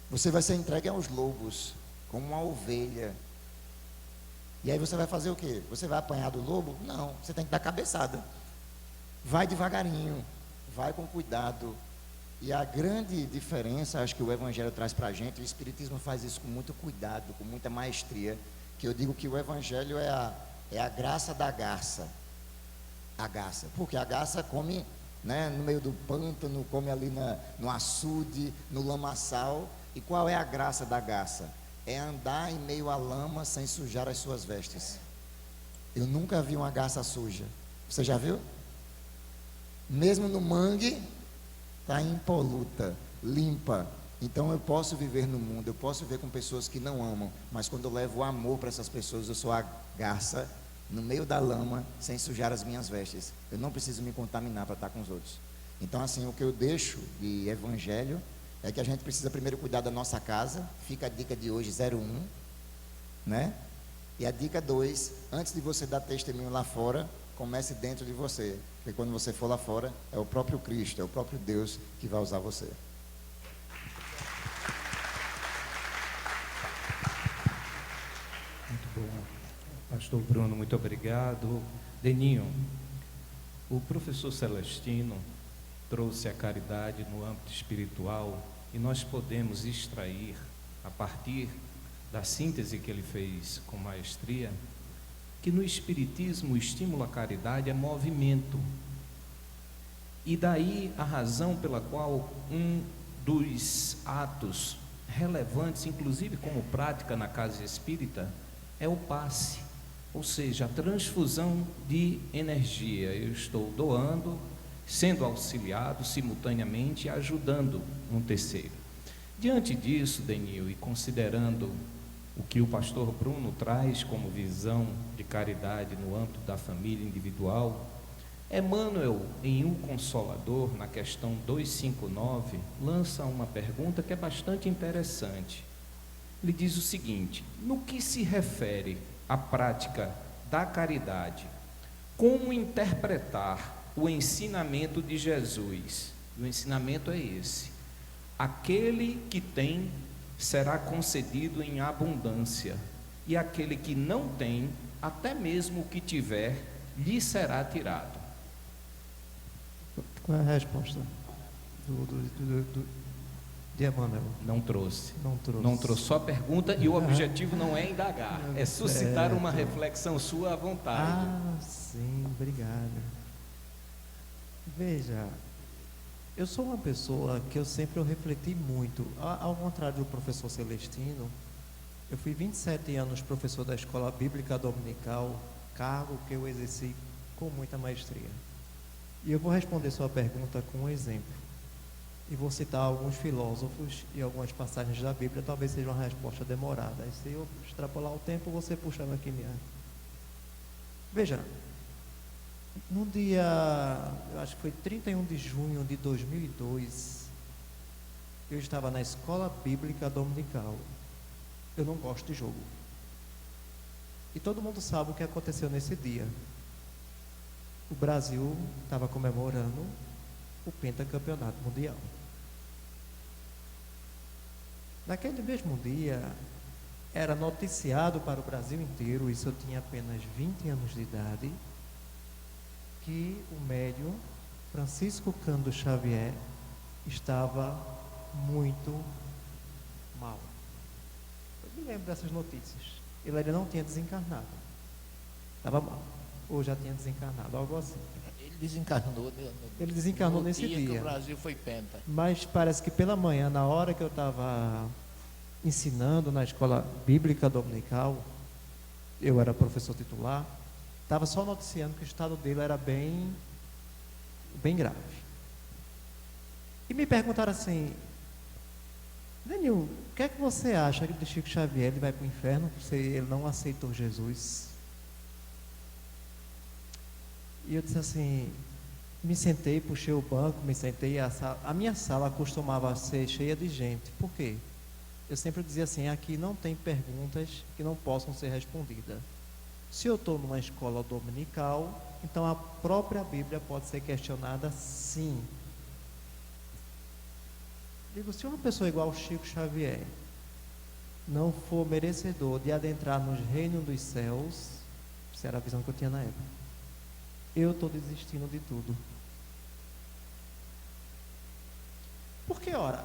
Você vai ser entregue aos lobos, como uma ovelha. E aí você vai fazer o quê? Você vai apanhar do lobo? Não, você tem que dar cabeçada. Vai devagarinho, vai com cuidado. E a grande diferença, acho que o Evangelho traz para a gente, o Espiritismo faz isso com muito cuidado, com muita maestria, que eu digo que o Evangelho é a graça da garça. A garça, porque a garça come, né, no meio do pântano, come ali no açude, no lamaçal. E qual é a graça da garça? É andar em meio à lama sem sujar as suas vestes. Eu nunca vi uma garça suja. Você já viu? Mesmo no mangue, está impoluta, limpa. Então eu posso viver no mundo, eu posso viver com pessoas que não amam, mas quando eu levo o amor para essas pessoas, eu sou a garça no meio da lama, sem sujar as minhas vestes. Eu não preciso me contaminar para estar com os outros. Então, assim, o que eu deixo de evangelho é que a gente precisa primeiro cuidar da nossa casa. Fica a dica de hoje, 01, né? E a dica 2, antes de você dar testemunho lá fora, comece dentro de você. Porque quando você for lá fora, é o próprio Cristo, é o próprio Deus que vai usar você. Muito bom. Pastor Bruno, muito obrigado. Deninho, o professor Celestino trouxe a caridade no âmbito espiritual e nós podemos extrair, a partir da síntese que ele fez com maestria, que no Espiritismo o estímulo à caridade é movimento. E daí a razão pela qual um dos atos relevantes, inclusive como prática na casa espírita, é o passe, ou seja, a transfusão de energia. Eu estou doando, sendo auxiliado simultaneamente e ajudando um terceiro. Diante disso, Denil, e considerando o que o pastor Bruno traz como visão de caridade no âmbito da família individual, Emmanuel, em O Consolador, na questão 259, lança uma pergunta que é bastante interessante. Ele diz o seguinte: no que se refere à prática da caridade, como interpretar o ensinamento de Jesus? O ensinamento é esse: aquele que tem, será concedido em abundância, e aquele que não tem, até mesmo o que tiver, lhe será tirado. Qual é a resposta de Emmanuel? Não trouxe. Não trouxe. Não trouxe só pergunta, e o objetivo não é indagar, é suscitar uma Certo. reflexão sua à vontade. Ah, sim, obrigado. Veja, eu sou uma pessoa que eu sempre refleti muito. Ao contrário do professor Celestino, eu fui 27 anos professor da Escola Bíblica Dominical, cargo que eu exerci com muita maestria. E eu vou responder sua pergunta com um exemplo. E vou citar alguns filósofos e algumas passagens da Bíblia, talvez seja uma resposta demorada. E se eu extrapolar o tempo, você puxando aqui minha. Veja, no dia, eu acho que foi 31 de junho de 2002, eu estava na Escola Bíblica Dominical. Eu não gosto de jogo. E todo mundo sabe o que aconteceu nesse dia. O Brasil estava comemorando o pentacampeonato mundial. Naquele mesmo dia, era noticiado para o Brasil inteiro, isso eu tinha apenas 20 anos de idade, que o médium Francisco Cândido Xavier estava muito mal. Eu me lembro dessas notícias. Ele ainda não tinha desencarnado. Estava mal. Ou já tinha desencarnado, algo assim. Ele desencarnou. Ele desencarnou no nesse dia que dia. o Brasil foi penta. Mas parece que pela manhã, na hora que eu estava ensinando na Escola Bíblica Dominical, eu era professor titular, estava só noticiando que o estado dele era bem grave. E me perguntaram assim: Danil, o que é que você acha de Chico Xavier? Ele vai para o inferno se ele não aceitou Jesus? E eu disse assim, me sentei, puxei o banco, me sentei, a minha sala costumava ser cheia de gente. Por quê? Eu sempre dizia assim, aqui não tem perguntas que não possam ser respondidas. Se eu estou numa escola dominical, então a própria Bíblia pode ser questionada, sim. Digo, se uma pessoa igual Chico Xavier não for merecedor de adentrar nos reinos dos céus, essa era a visão que eu tinha na época, eu estou desistindo de tudo. Porque, ora,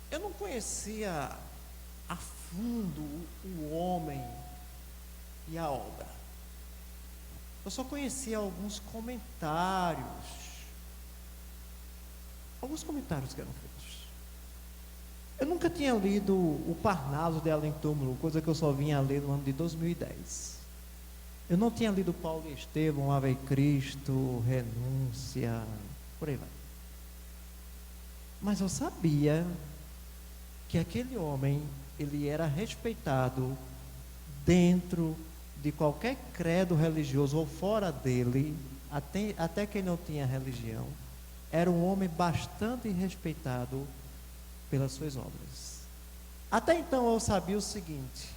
eu não conhecia a fundo o homem e a obra. Eu só conhecia alguns comentários que eram feitos. Eu nunca tinha lido o Parnaso de Além Túmulo, coisa que eu só vinha ler no ano de 2010. Eu não tinha lido Paulo e Estevão, Ave Cristo, Renúncia, por aí vai. Mas eu sabia que aquele homem, ele era respeitado dentro de qualquer credo religioso ou fora dele, até quem não tinha religião, era um homem bastante respeitado pelas suas obras. Até então eu sabia o seguinte,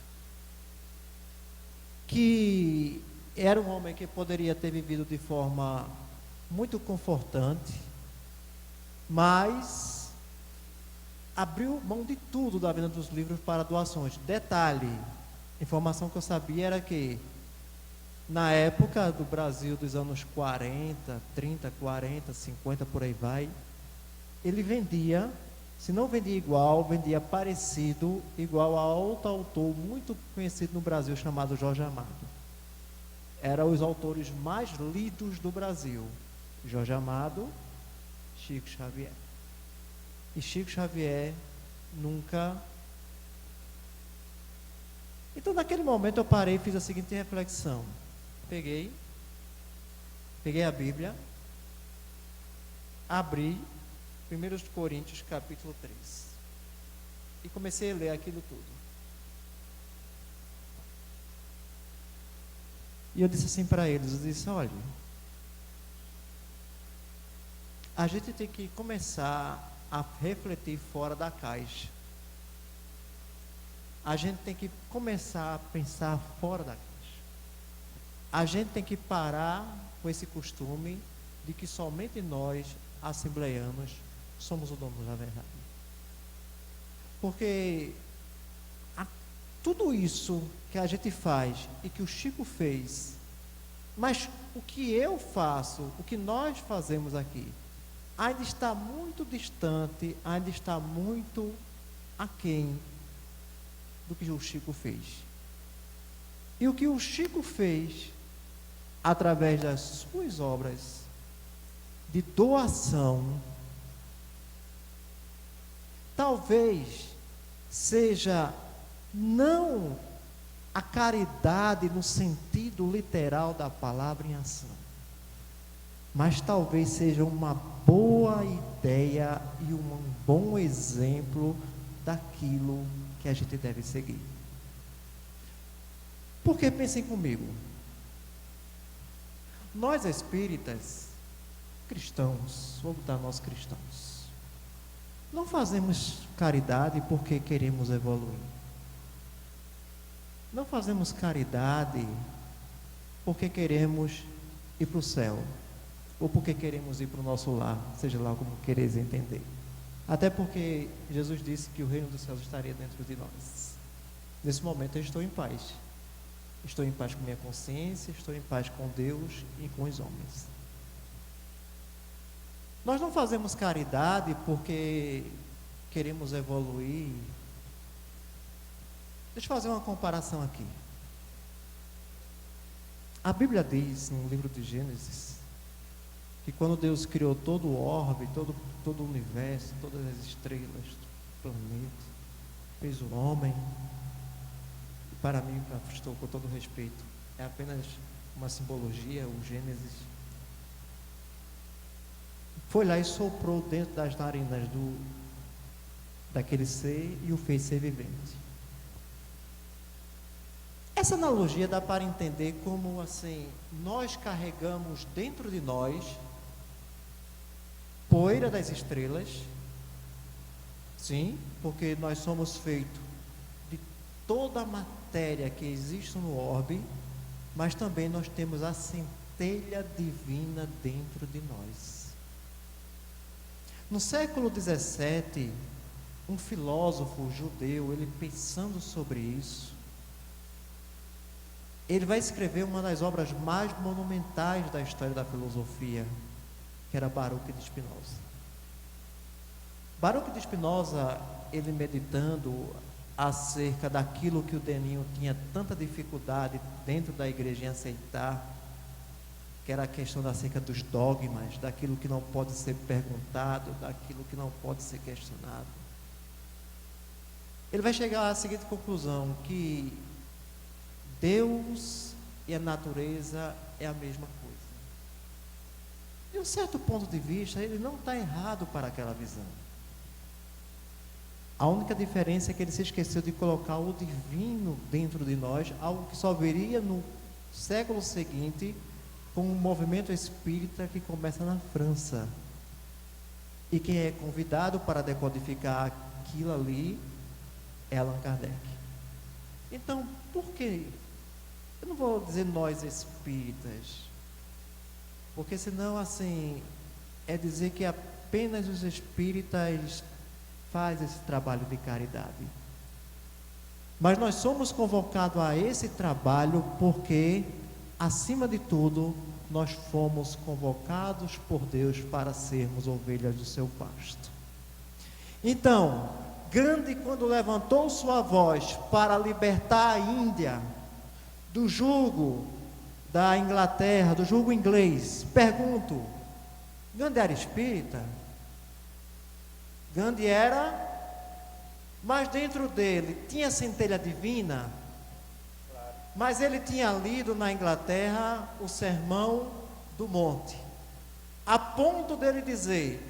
que era um homem que poderia ter vivido de forma muito confortante, mas abriu mão de tudo da venda dos livros para doações. Detalhe, informação que eu sabia era que na época do Brasil dos anos 40, 30, 40, 50, por aí vai, ele vendia, se não vendia igual, vendia parecido, igual a outro autor muito conhecido no Brasil, chamado Jorge Amado. Eram os autores mais lidos do Brasil. Jorge Amado, Chico Xavier. E Chico Xavier nunca... Então, naquele momento, eu parei e fiz a seguinte reflexão. Peguei a Bíblia, abri 1 Coríntios capítulo 3 e comecei a ler aquilo tudo. E eu disse assim para eles, eu disse, olha, a gente tem que começar a refletir fora da caixa. A gente tem que começar a pensar fora da caixa. A gente tem que parar com esse costume de que somente nós, assembleianos, somos o dono da verdade. Porque tudo isso que a gente faz e que o Chico fez, mas o que eu faço, o que nós fazemos aqui, ainda está muito distante, ainda está muito aquém do que o Chico fez. E o que o Chico fez, através das suas obras de doação, talvez seja não a caridade no sentido literal da palavra em ação, mas talvez seja uma boa ideia e um bom exemplo daquilo que a gente deve seguir. Porque pensem comigo, nós espíritas, cristãos, vou botar nós cristãos, não fazemos caridade porque queremos evoluir. Não fazemos caridade porque queremos ir para o céu, ou porque queremos ir para o nosso lar, seja lá como quereis entender. Até porque Jesus disse que o reino dos céus estaria dentro de nós. Nesse momento eu estou em paz. Estou em paz com minha consciência, estou em paz com Deus e com os homens. Nós não fazemos caridade porque queremos evoluir. Deixa eu fazer uma comparação aqui. A Bíblia diz, no livro de Gênesis, que quando Deus criou todo o orbe, todo o universo, todas as estrelas, o planeta, fez o homem, e para mim, estou com todo respeito, é apenas uma simbologia, o Gênesis, foi lá e soprou dentro das narinas daquele ser e o fez ser vivente. Essa analogia dá para entender como assim, nós carregamos dentro de nós poeira das estrelas, sim, porque nós somos feitos de toda a matéria que existe no orbe, mas também nós temos a centelha divina dentro de nós. No século 17, um filósofo judeu, ele pensando sobre isso, ele vai escrever uma das obras mais monumentais da história da filosofia, que era Baruch de Spinoza. Baruch de Spinoza, ele meditando acerca daquilo que o Deninho tinha tanta dificuldade dentro da igreja em aceitar, que era a questão acerca dos dogmas, daquilo que não pode ser perguntado, daquilo que não pode ser questionado. Ele vai chegar à seguinte conclusão, que Deus e a natureza é a mesma coisa. De um certo ponto de vista, ele não está errado para aquela visão. A única diferença é que ele se esqueceu de colocar o divino dentro de nós, algo que só viria no século seguinte, com um movimento espírita que começa na França. E quem é convidado para decodificar aquilo ali é Allan Kardec. Então, por quê? Eu não vou dizer nós espíritas, porque senão assim, é dizer que apenas os espíritas fazem esse trabalho de caridade. Mas nós somos convocados a esse trabalho porque, acima de tudo, nós fomos convocados por Deus para sermos ovelhas do seu pasto. Então, Gandhi, quando levantou sua voz para libertar a Índia do jugo da Inglaterra, do jugo inglês, pergunto, Gandhi era espírita? Gandhi era, mas dentro dele tinha centelha divina, mas ele tinha lido na Inglaterra o Sermão do Monte, a ponto dele dizer,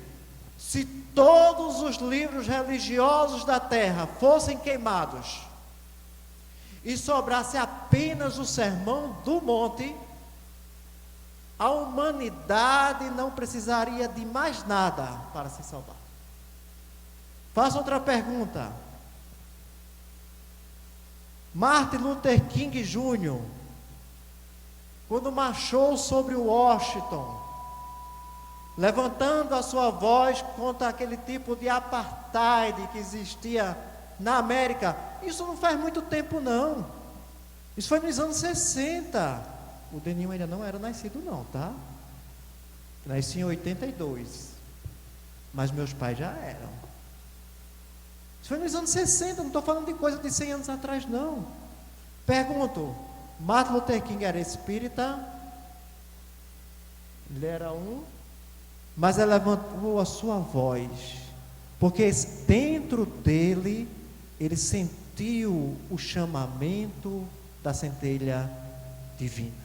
se todos os livros religiosos da terra fossem queimados, e sobrasse apenas o Sermão do Monte, a humanidade não precisaria de mais nada para se salvar. Faço outra pergunta. Martin Luther King Jr., quando marchou sobre Washington, levantando a sua voz contra aquele tipo de apartheid que existia na América. Isso não faz muito tempo, não. Isso foi nos anos 60. O Deninho ainda não era nascido, não, tá? Nasci em 82. Mas meus pais já eram. Isso foi nos anos 60, não estou falando de coisa de 100 anos atrás, não. Pergunto, Martin Luther King era espírita? Ele era mas ele levantou a sua voz, porque dentro dele, ele sentiu o chamamento da centelha divina.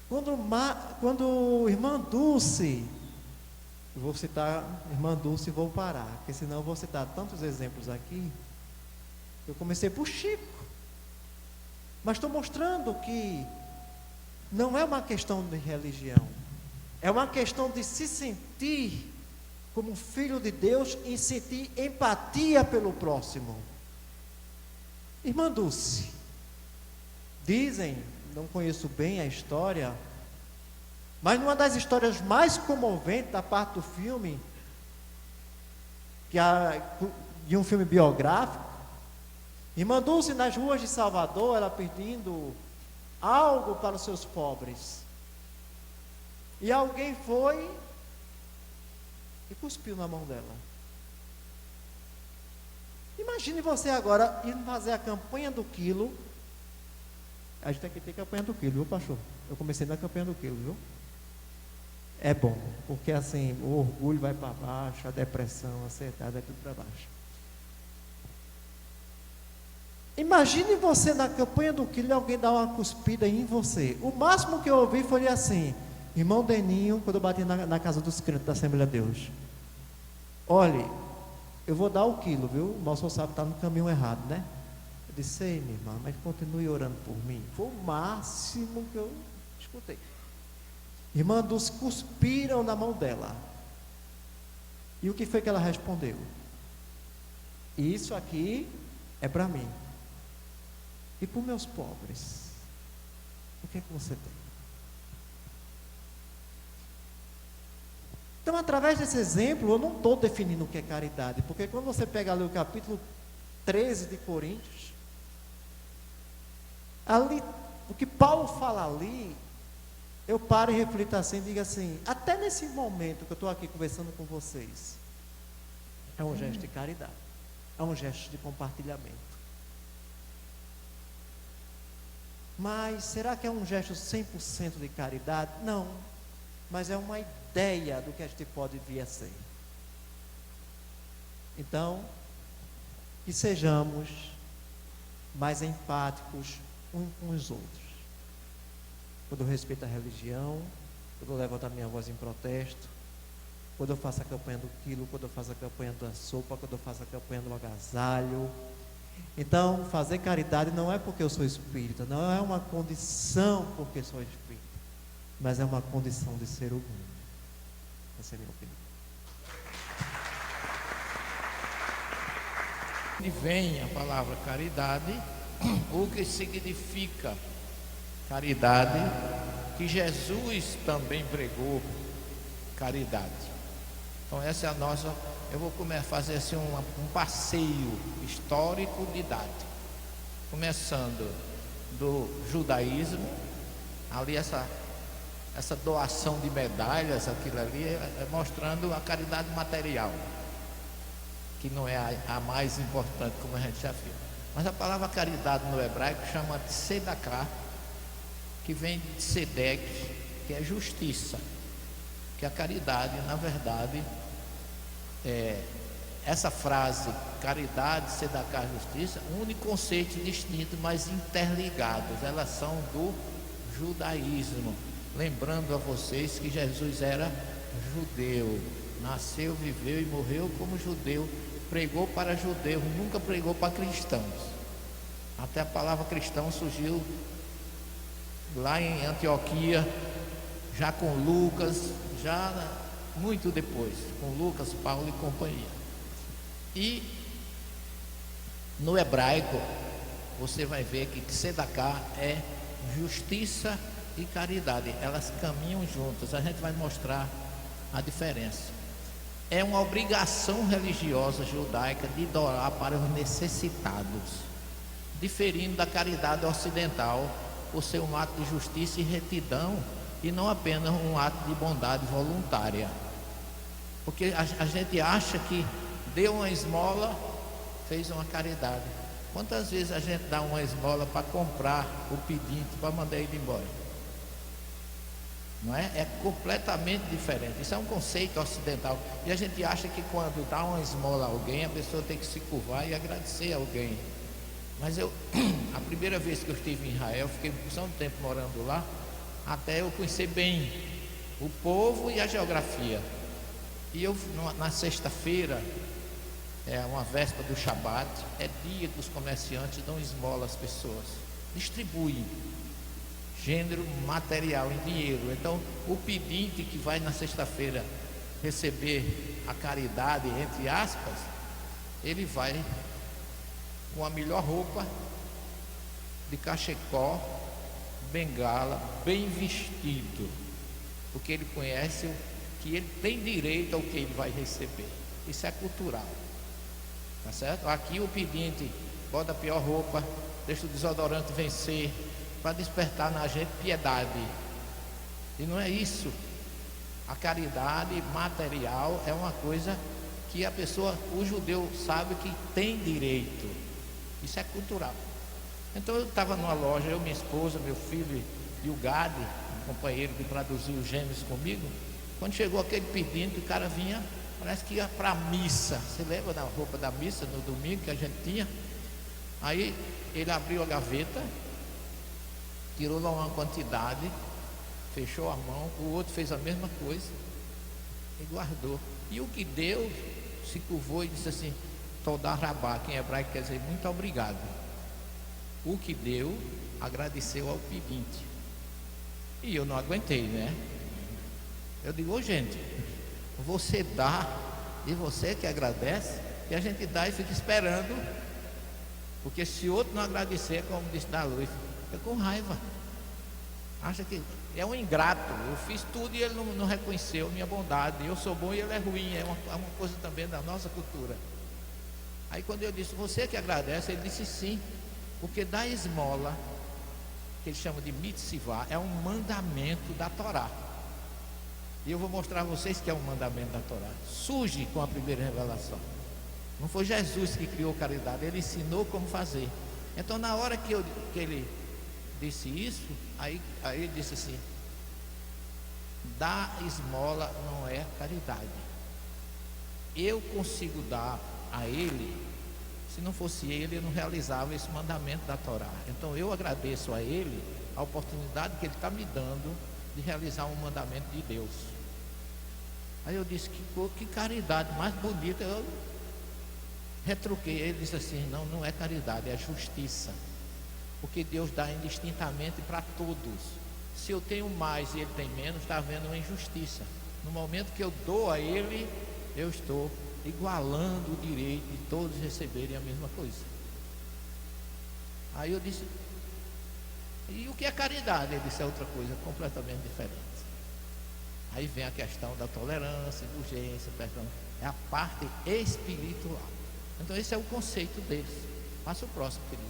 Quando irmã Dulce, eu vou citar irmã Dulce e vou parar, porque senão eu vou citar tantos exemplos aqui. Eu comecei por Chico, mas estou mostrando que não é uma questão de religião, é uma questão de se sentir como filho de Deus e sentir empatia pelo próximo. Irmã Dulce, dizem, não conheço bem a história, mas numa das histórias mais comoventes da parte do filme, de um filme biográfico, irmã Dulce nas ruas de Salvador, ela pedindo algo para os seus pobres, e alguém foi e cuspiu na mão dela. Imagine você agora indo fazer a campanha do quilo. A gente tem que ter campanha do quilo, viu, pastor? Eu comecei na campanha do quilo, viu? É bom, porque assim, o orgulho vai para baixo, a depressão, a ansiedade vai tudo para baixo. Imagine você na campanha do quilo e alguém dar uma cuspida em você. O máximo que eu ouvi foi assim, irmão Deninho, quando eu bati na casa dos crentes da Assembleia de Deus. Olhe, eu vou dar o quilo, viu? O nosso sabe está no caminho errado, né? Eu disse, ei, minha irmã, mas continue orando por mim. Foi o máximo que eu escutei. Irmã Dulce cuspiram na mão dela. E o que foi que ela respondeu? Isso aqui é para mim. E para os meus pobres? O que é que você tem? Então, através desse exemplo, eu não estou definindo o que é caridade, porque quando você pega ali o capítulo 13 de Coríntios, ali, o que Paulo fala ali, eu paro e reflito assim, digo assim, até nesse momento que eu estou aqui conversando com vocês, é um gesto de caridade, é um gesto de compartilhamento. Mas será que é um gesto 100% de caridade? Não, mas é uma ideia do que a gente pode vir a ser. Então, que sejamos mais empáticos uns com os outros. Quando eu respeito a religião, quando eu levanto a minha voz em protesto, quando eu faço a campanha do quilo, quando eu faço a campanha da sopa, quando eu faço a campanha do agasalho. Então, fazer caridade não é porque eu sou espírita, não é uma condição porque sou espírita, mas é uma condição de ser humano. Essa é a minha opinião. E vem a palavra caridade, o que significa caridade, que Jesus também pregou caridade. Então essa é a nossa, eu vou fazer assim um passeio histórico didático, começando do judaísmo, ali essa doação de medalhas, aquilo ali é mostrando a caridade material, que não é a mais importante, como a gente já viu. Mas a palavra caridade no hebraico chama de tzedakah, que vem de tzedek, que é justiça. Que a caridade, na verdade, essa frase, caridade, tzedakah, justiça, une conceitos distintos, mas interligados. Elas são do judaísmo. Lembrando a vocês que Jesus era judeu, nasceu, viveu e morreu como judeu, pregou para judeus, nunca pregou para cristãos. Até a palavra cristão surgiu lá em Antioquia, já com Lucas, já muito depois, com Lucas, Paulo e companhia. E no hebraico, você vai ver que tzedakah é justiça e caridade, elas caminham juntas. A gente vai mostrar a diferença. É uma obrigação religiosa judaica de doar para os necessitados, diferindo da caridade ocidental, por ser um ato de justiça e retidão e não apenas um ato de bondade voluntária. Porque a gente acha que deu uma esmola, fez uma caridade. Quantas vezes a gente dá uma esmola para comprar o pedinte, para mandar ele embora? Não é? É completamente diferente. Isso é um conceito ocidental. E a gente acha que quando dá uma esmola a alguém, a pessoa tem que se curvar e agradecer a alguém. Mas a primeira vez que eu estive em Israel, fiquei um porção de tempo morando lá, até eu conhecer bem o povo e a geografia. E eu, na sexta-feira, uma véspera do Shabat, é dia que os comerciantes dão esmola às pessoas, distribuem gênero material em dinheiro. Então, o pedinte que vai na sexta-feira receber a caridade, entre aspas, ele vai com a melhor roupa, de cachecol, bengala, bem vestido, porque ele conhece que ele tem direito ao que ele vai receber. Isso é cultural, tá certo? Aqui o pedinte bota a pior roupa, deixa o desodorante vencer, para despertar na gente piedade. E não é isso. A caridade material é uma coisa que a pessoa, o judeu sabe que tem direito. Isso é cultural. Então eu estava numa loja, eu, minha esposa, meu filho e o Gade, um companheiro que traduziu os gêmeos comigo. Quando chegou aquele pedinte, o cara vinha, parece que ia para a missa. Você lembra da roupa da missa no domingo que a gente tinha? Aí ele abriu a gaveta, tirou lá uma quantidade, fechou a mão, o outro fez a mesma coisa e guardou. E o que deu, se curvou e disse assim: Todá Rabá, que em hebraico quer dizer muito obrigado. O que deu, agradeceu ao pedinte. E eu não aguentei, né? Eu digo: ô gente, você dá e você que agradece, e a gente dá e fica esperando, porque se outro não agradecer, como disse da luz, fica com raiva, acha que é um ingrato. Eu fiz tudo e ele não reconheceu minha bondade. Eu sou bom e ele é ruim. É uma coisa também da nossa cultura. Aí quando eu disse: você que agradece, ele disse sim, porque dar esmola, que ele chama de mitzvah, é um mandamento da Torá. E eu vou mostrar a vocês que é um mandamento da Torá. Surge com a primeira revelação. Não foi Jesus que criou caridade, ele ensinou como fazer. Então na hora que ele disse isso, aí ele disse assim: dar esmola não é caridade. Eu consigo dar a ele, se não fosse ele, eu não realizava esse mandamento da Torá. Então eu agradeço a ele a oportunidade que ele está me dando de realizar um mandamento de Deus. Aí eu disse: que caridade mais bonita. Eu retruquei. Ele disse assim: não é caridade, é justiça, porque Deus dá indistintamente para todos. Se eu tenho mais e ele tem menos, está havendo uma injustiça. No momento que eu dou a ele, eu estou igualando o direito de todos receberem a mesma coisa. Aí eu disse: e o que é caridade? Ele disse: é outra coisa completamente diferente. Aí vem a questão da tolerância, indulgência, perdão. É a parte espiritual. Então esse é o conceito deles. Passa o próximo, querido.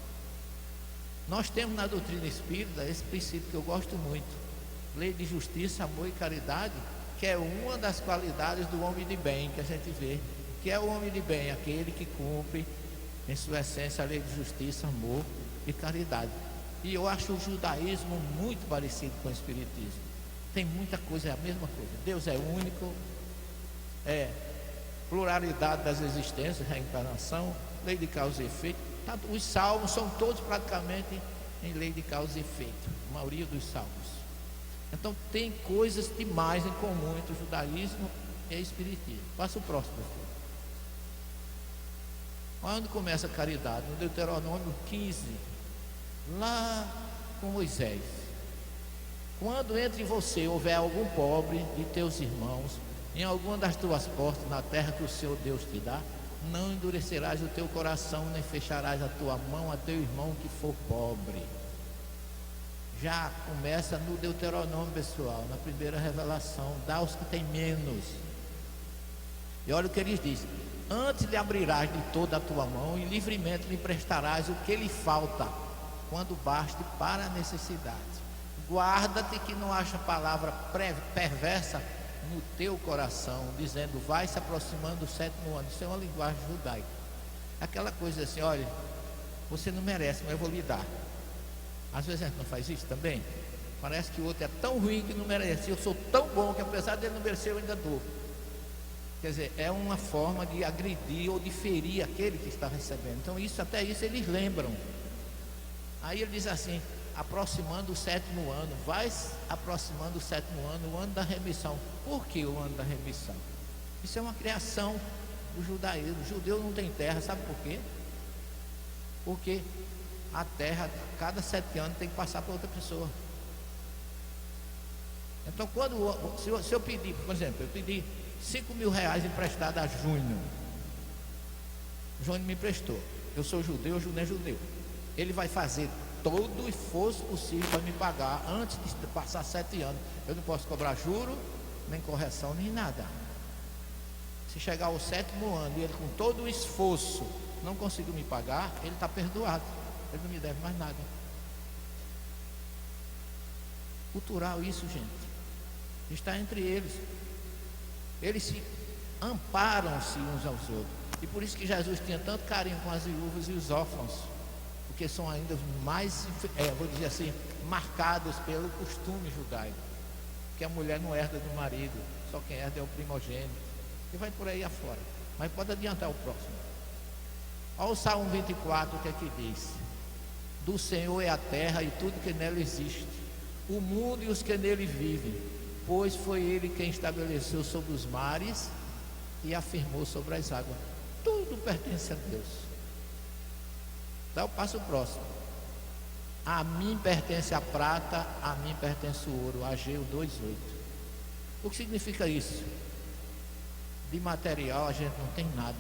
Nós temos na doutrina espírita esse princípio que eu gosto muito: lei de justiça, amor e caridade, que é uma das qualidades do homem de bem que a gente vê. Que é o homem de bem? Aquele que cumpre em sua essência a lei de justiça, amor e caridade. E eu acho o judaísmo muito parecido com o espiritismo. Tem muita coisa, é a mesma coisa. Deus é único, é pluralidade das existências, reencarnação, lei de causa e efeito. Os salmos são todos praticamente em lei de causa e efeito, a maioria dos salmos. Então tem coisas demais em comum entre o judaísmo e o espiritismo. Passa o próximo, professor. Olha onde começa a caridade, no Deuteronômio 15, lá com Moisés. Quando entre você houver algum pobre de teus irmãos, em alguma das tuas portas, na terra que o Senhor Deus te dá, não endurecerás o teu coração, nem fecharás a tua mão a teu irmão que for pobre. Já começa no Deuteronômio, pessoal, na primeira revelação: dá aos que têm menos. E olha o que ele diz: antes lhe abrirás de toda a tua mão e livremente lhe prestarás o que lhe falta, quando baste para a necessidade. Guarda-te que não haja palavra perversa no teu coração, dizendo: vai se aproximando o 7º ano. Isso é uma linguagem judaica. Aquela coisa assim: olha, você não merece, mas eu vou lhe dar. Às vezes a gente não faz isso também. Parece que o outro é tão ruim que não merece. Eu sou tão bom que apesar dele não merecer, eu ainda dou. Quer dizer, é uma forma de agredir ou de ferir aquele que está recebendo. Então até isso eles lembram. Aí ele diz assim: aproximando o 7º ano, vai aproximando o 7º ano, o ano da remissão. Por que o ano da remissão? Isso é uma criação do judaísmo. O judeu não tem terra, sabe por quê? Porque a terra, cada 7 anos, tem que passar para outra pessoa. Então, se eu pedir, por exemplo, eu pedi 5 mil reais emprestado a Júnior. Júnior me emprestou. Eu sou judeu, Júnior é judeu. Ele vai fazer todo o esforço possível para me pagar antes de passar 7 anos. Eu não posso cobrar juro, nem correção, nem nada. Se chegar ao 7º ano e ele com todo o esforço não conseguiu me pagar, ele está perdoado. Ele não me deve mais nada. Cultural isso, gente. Está entre eles. Eles se amparam-se uns aos outros. E por isso que Jesus tinha tanto carinho com as viúvas e os órfãos, porque são ainda mais, vou dizer assim, marcados pelo costume judaico, que a mulher não herda do marido, só quem herda é o primogênito, e vai por aí afora. Mas pode adiantar o próximo. Olha o Salmo 24, o que é que diz: do Senhor é a terra e tudo que nela existe, o mundo e os que nele vivem, pois foi Ele quem estabeleceu sobre os mares e afirmou sobre as águas. Tudo pertence a Deus. Dá o passo próximo: a mim pertence a prata, a mim pertence o ouro. Ageu 2:8. O que significa isso? De material a gente não tem nada,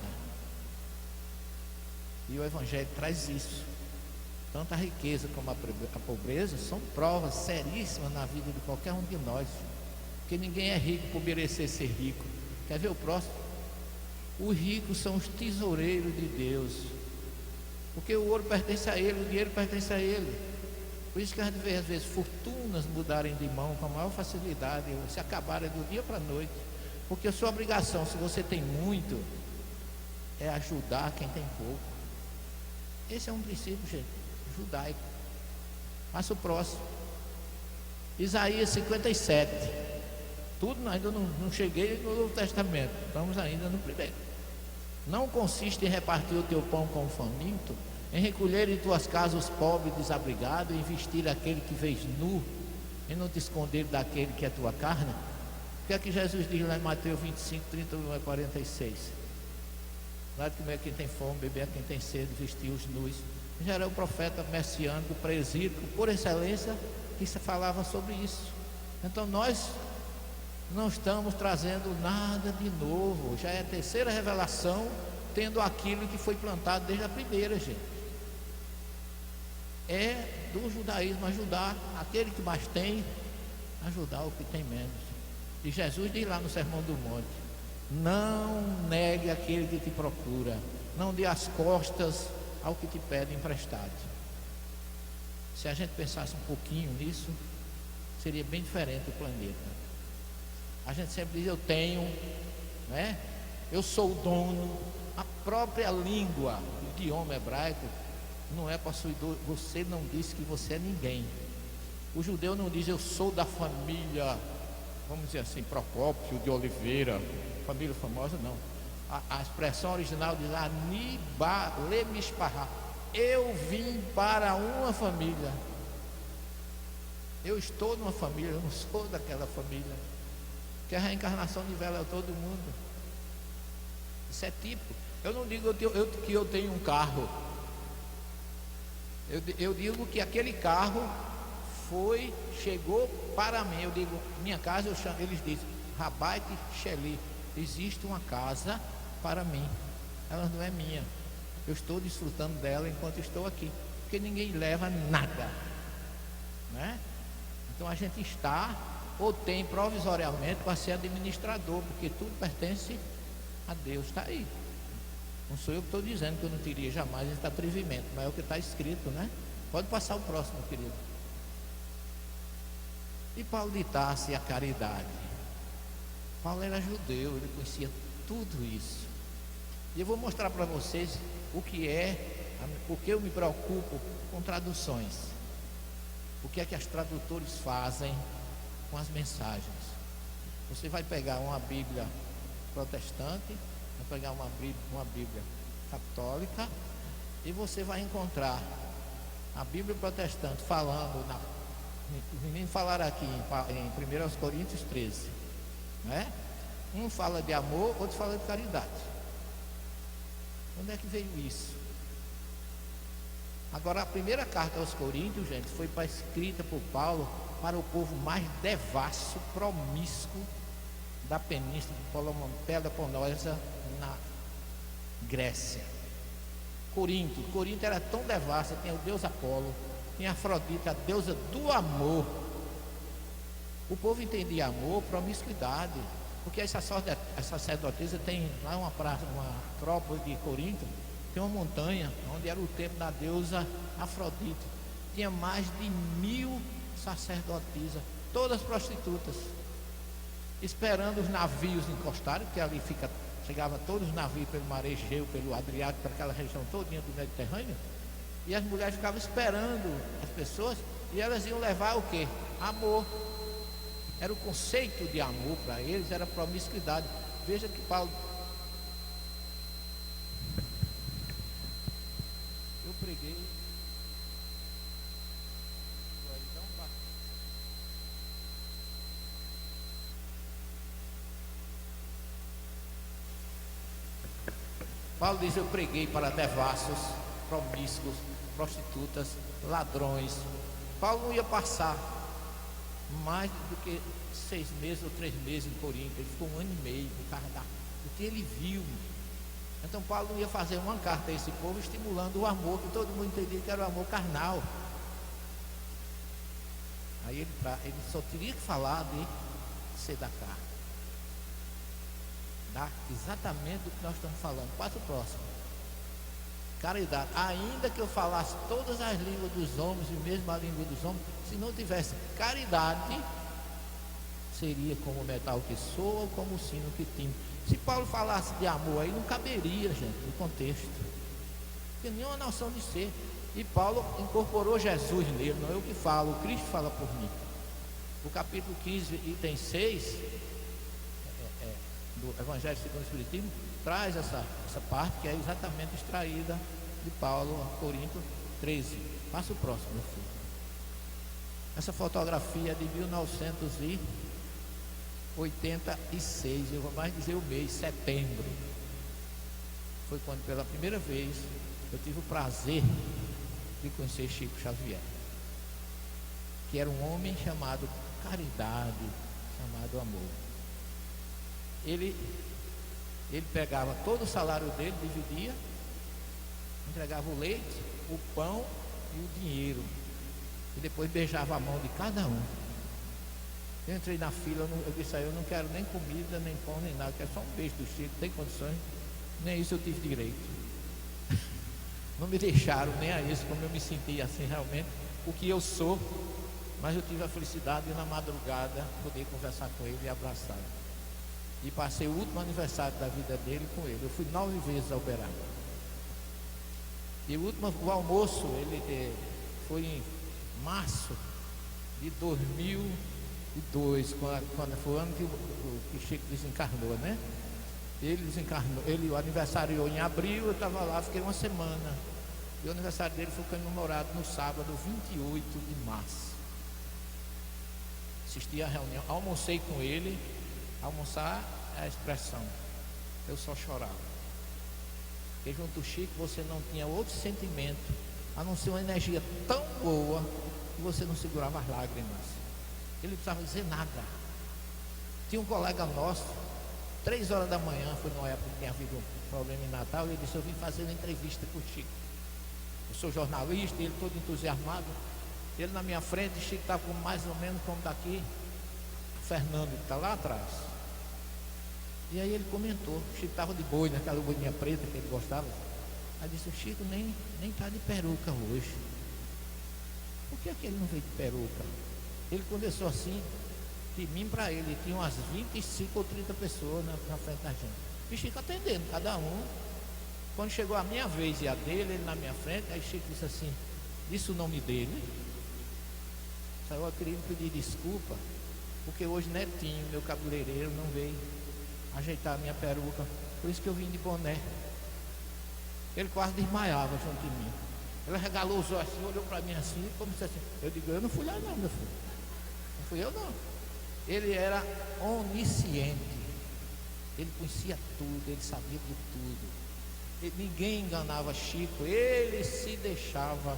e o Evangelho traz isso. Tanto a riqueza como a pobreza são provas seríssimas na vida de qualquer um de nós, porque ninguém é rico por merecer ser rico. Quer ver o próximo? Os ricos são os tesoureiros de Deus, porque o ouro pertence a Ele, o dinheiro pertence a Ele. Por isso que a gente vê às vezes fortunas mudarem de mão com a maior facilidade, ou se acabarem do dia para a noite, porque a sua obrigação, se você tem muito, é ajudar quem tem pouco. Esse é um princípio, gente, judaico. Passa o próximo. Isaías 57. Tudo ainda não cheguei no Novo Testamento, estamos ainda no primeiro. Não consiste em repartir o teu pão com o faminto, em recolher em tuas casas os pobres desabrigados, em vestir aquele que vês nu, em não te esconder daquele que é tua carne. O que é que Jesus diz lá em Mateus 25, 31 a 46? Lá de comer quem tem fome, beber a quem tem sede, vestir os nus. Já era o profeta messiânico, presídico, por excelência, que se falava sobre isso. Então nós não estamos trazendo nada de novo. Já é a terceira revelação, tendo aquilo que foi plantado desde a primeira, gente. É do judaísmo ajudar aquele que mais tem, ajudar o que tem menos. E Jesus diz lá no Sermão do Monte: não negue aquele que te procura, não dê as costas ao que te pede emprestado. Se a gente pensasse um pouquinho nisso, seria bem diferente o planeta. A gente sempre diz: eu tenho, né? Eu sou o dono. A própria língua, o idioma hebraico, não é possuidor. Você não diz que você é ninguém. O judeu não diz: eu sou da família, vamos dizer assim, Procópio de Oliveira, família famosa, não. A expressão original diz: Aniba lemishpará. Eu vim para uma família. Eu estou numa família, eu não sou daquela família. Que a reencarnação nivela todo mundo. Isso é típico. Eu não digo que eu tenho um carro. Eu digo que aquele carro chegou para mim. Eu digo, minha casa, eles dizem, Rabai Sheli, existe uma casa para mim. Ela não é minha. Eu estou desfrutando dela enquanto estou aqui, porque ninguém leva nada, né? Então a gente está ou tem provisoriamente para ser administrador, porque tudo pertence a Deus. Está aí. Não sou eu que estou dizendo que eu não teria jamais esse atrevimento, mas é o que está escrito, né? Pode passar o próximo, querido. E Paulo de Tarso e a caridade. Paulo era judeu, ele conhecia tudo isso. E eu vou mostrar para vocês o que eu me preocupo com traduções. O que é que as tradutores fazem com as mensagens. Você vai pegar uma Bíblia protestante, vai pegar uma Bíblia católica, e você vai encontrar a Bíblia protestante falando, os meninos falaram aqui em 1 Coríntios 13, né? Um fala de amor, outro fala de caridade. Onde é que veio isso? Agora, a primeira carta aos Coríntios, gente, foi escrita por Paulo para o povo mais devasso, promíscuo da península Peloponeso, na Grécia. Corinto era tão devassa, tinha o deus Apolo, tinha Afrodite, a deusa do amor. O povo entendia amor, promiscuidade, porque as sacerdotisas tem lá uma acrópole de Corinto, tem uma montanha onde era o templo da deusa Afrodite. Tinha mais de 1000 sacerdotisas, todas prostitutas, esperando os navios encostarem, porque ali chegava todos os navios pelo mar Egeu, pelo Adriático, para aquela região todinha do Mediterrâneo, e as mulheres ficavam esperando as pessoas, e elas iam levar o quê? Amor. Era o conceito de amor para eles, era promiscuidade. Veja que Paulo, eu preguei. Paulo diz: eu preguei para devassos, promíscuos, prostitutas, ladrões. Paulo não ia passar mais do que 6 meses ou 3 meses em Corinto. Ele ficou 1 ano e meio por causa do que ele viu. Então Paulo não ia fazer uma carta a esse povo estimulando o amor, que todo mundo entendia que era o amor carnal. Aí ele só teria que falar de ser da carne. Dá exatamente do que nós estamos falando. Passa o próximo. Caridade. Ainda que eu falasse todas as línguas dos homens e mesmo a língua dos homens, se não tivesse caridade, seria como o metal que soa ou como o sino que tine. Se Paulo falasse de amor aí, não caberia, gente, no contexto. Não tem nenhuma noção de ser. E Paulo incorporou Jesus nele, não é eu que falo, o Cristo fala por mim. O capítulo 15, item 6 do Evangelho segundo o Espiritismo traz essa parte que é exatamente extraída de Paulo a Corinto 13. Passa o próximo, meu filho. Essa fotografia é de 1986, eu vou mais dizer o mês, setembro. Foi quando pela primeira vez eu tive o prazer de conhecer Chico Xavier, que era um homem chamado caridade, chamado amor. Ele pegava todo o salário dele, dividia, entregava o leite, o pão e o dinheiro, e depois beijava a mão de cada um. Eu entrei na fila, eu disse aí: eu não quero nem comida, nem pão, nem nada, eu quero só um beijo do Chico. Tem condições? Nem isso eu tive direito. Não me deixaram nem a isso, como eu me senti assim realmente, o que eu sou. Mas eu tive a felicidade de na madrugada poder conversar com ele e abraçá-lo. E passei o último aniversário da vida dele com ele. Eu fui 9 vezes ao Uberaba. E o almoço, ele foi em março de 2002, quando foi o ano que o Chico desencarnou, né? Ele desencarnou, ele aniversariou em abril, eu estava lá, fiquei uma semana. E o aniversário dele foi comemorado no sábado, 28 de março. Assisti a reunião, almocei com ele. Almoçar é a expressão, eu só chorava. Porque junto ao Chico você não tinha outro sentimento, a não ser uma energia tão boa que você não segurava as lágrimas. Ele não precisava dizer nada. Tinha um colega nosso, 3 horas da manhã, foi numa época que tinha havido um problema em Natal, e ele disse: eu vim fazer uma entrevista com o Chico. Eu sou jornalista, ele todo entusiasmado. Ele na minha frente, Chico estava mais ou menos como daqui, Fernando, que está lá atrás. E aí ele comentou, o Chico estava de boi, naquela boininha preta que ele gostava. Aí disse, o Chico nem está de peruca hoje. Por que ele não veio de peruca? Ele começou assim, de mim para ele, tinha umas 25 ou 30 pessoas na frente da gente. E Chico atendendo, cada um. Quando chegou a minha vez e a dele, ele na minha frente, aí Chico disse assim, disse o nome dele. Eu queria pedir desculpa, porque hoje Netinho, meu cabeleireiro, não veio ajeitar a minha peruca, por isso que eu vim de boné. Ele quase desmaiava junto de mim. Ele regalou os olhos assim, olhou para mim assim, como se assim. Eu digo, eu não fui lá não, meu filho. Não fui eu não. Ele era onisciente. Ele conhecia tudo, ele sabia de tudo. Ninguém enganava Chico, ele se deixava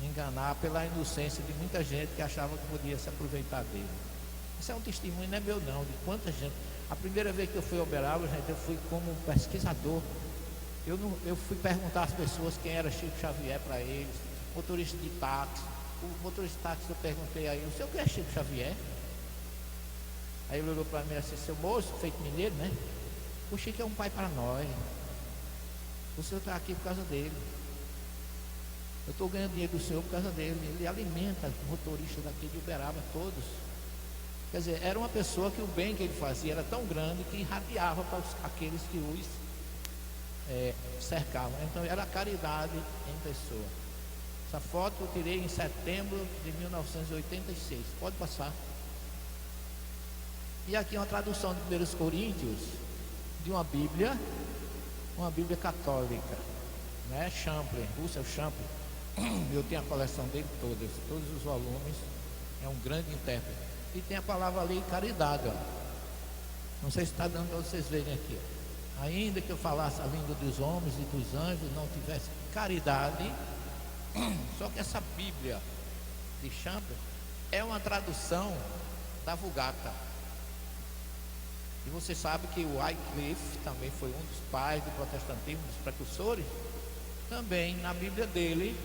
enganar pela inocência de muita gente que achava que podia se aproveitar dele. Isso é um testemunho, não é meu não, de quanta gente. A primeira vez que eu fui a Uberaba, gente, eu fui como pesquisador. Eu fui perguntar às pessoas quem era Chico Xavier para eles, motorista de táxi. O motorista de táxi eu perguntei a ele, o senhor que é Chico Xavier? Aí ele olhou para mim assim, seu moço, feito mineiro, né? O Chico é um pai para nós. O senhor está aqui por causa dele. Eu estou ganhando dinheiro do senhor por causa dele. Ele alimenta os motoristas daqui de Uberaba, todos. Quer dizer, era uma pessoa que o bem que ele fazia era tão grande que irradiava para aqueles que os cercavam. Então era a caridade em pessoa. Essa foto eu tirei em setembro de 1986. Pode passar. E aqui uma tradução de 1 Coríntios de uma Bíblia católica, né? Champlin, Russell Champlin. Eu tenho a coleção dele todos os volumes. É um grande intérprete. E tem a palavra ali, caridade, ó. Não sei se está dando para vocês verem aqui, ó. Ainda que eu falasse a língua dos homens e dos anjos, não tivesse caridade. Só que essa Bíblia de Champlin é uma tradução da Vulgata. E você sabe que o Wycliffe também foi um dos pais do protestantismo, dos precursores. Também na Bíblia dele,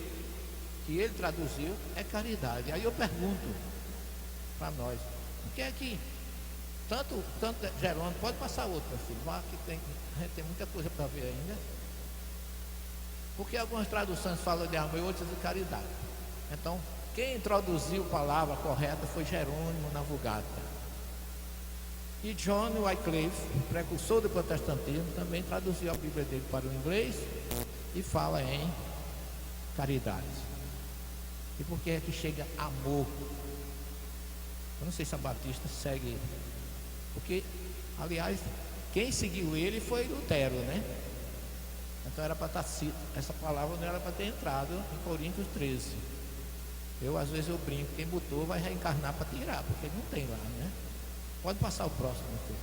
que ele traduziu, é caridade. Aí eu pergunto para nós, o que é que tanto Jerônimo, pode passar outro, meu filho, lá que a gente tem muita coisa para ver ainda. Porque algumas traduções falam de amor e outras de caridade. Então, quem introduziu a palavra correta foi Jerônimo na Vulgata. E John Wycliffe, precursor do protestantismo, também traduziu a Bíblia dele para o inglês e fala em caridade. E por que é que chega amor? Eu não sei se a Batista segue, porque, aliás, quem seguiu ele foi Lutero, né? Então era para estar cito, essa palavra não era para ter entrado em Coríntios 13. Às vezes eu brinco, quem botou vai reencarnar para tirar, porque não tem lá, né? Pode passar o próximo, filho.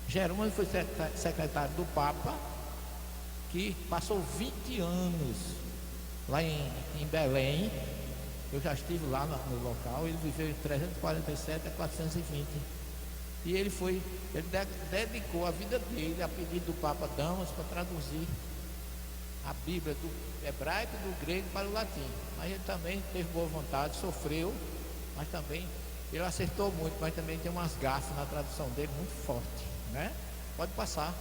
Jerônimo foi secretário do Papa, que passou 20 anos lá em Belém. Eu já estive lá no local. Ele viveu de 347 a 420. E ele dedicou a vida dele a pedido do Papa Damas para traduzir a Bíblia do hebraico e do grego para o latim. Mas ele também teve boa vontade, sofreu, mas também ele acertou muito, mas também tem umas gafas na tradução dele muito forte, né? Pode passar.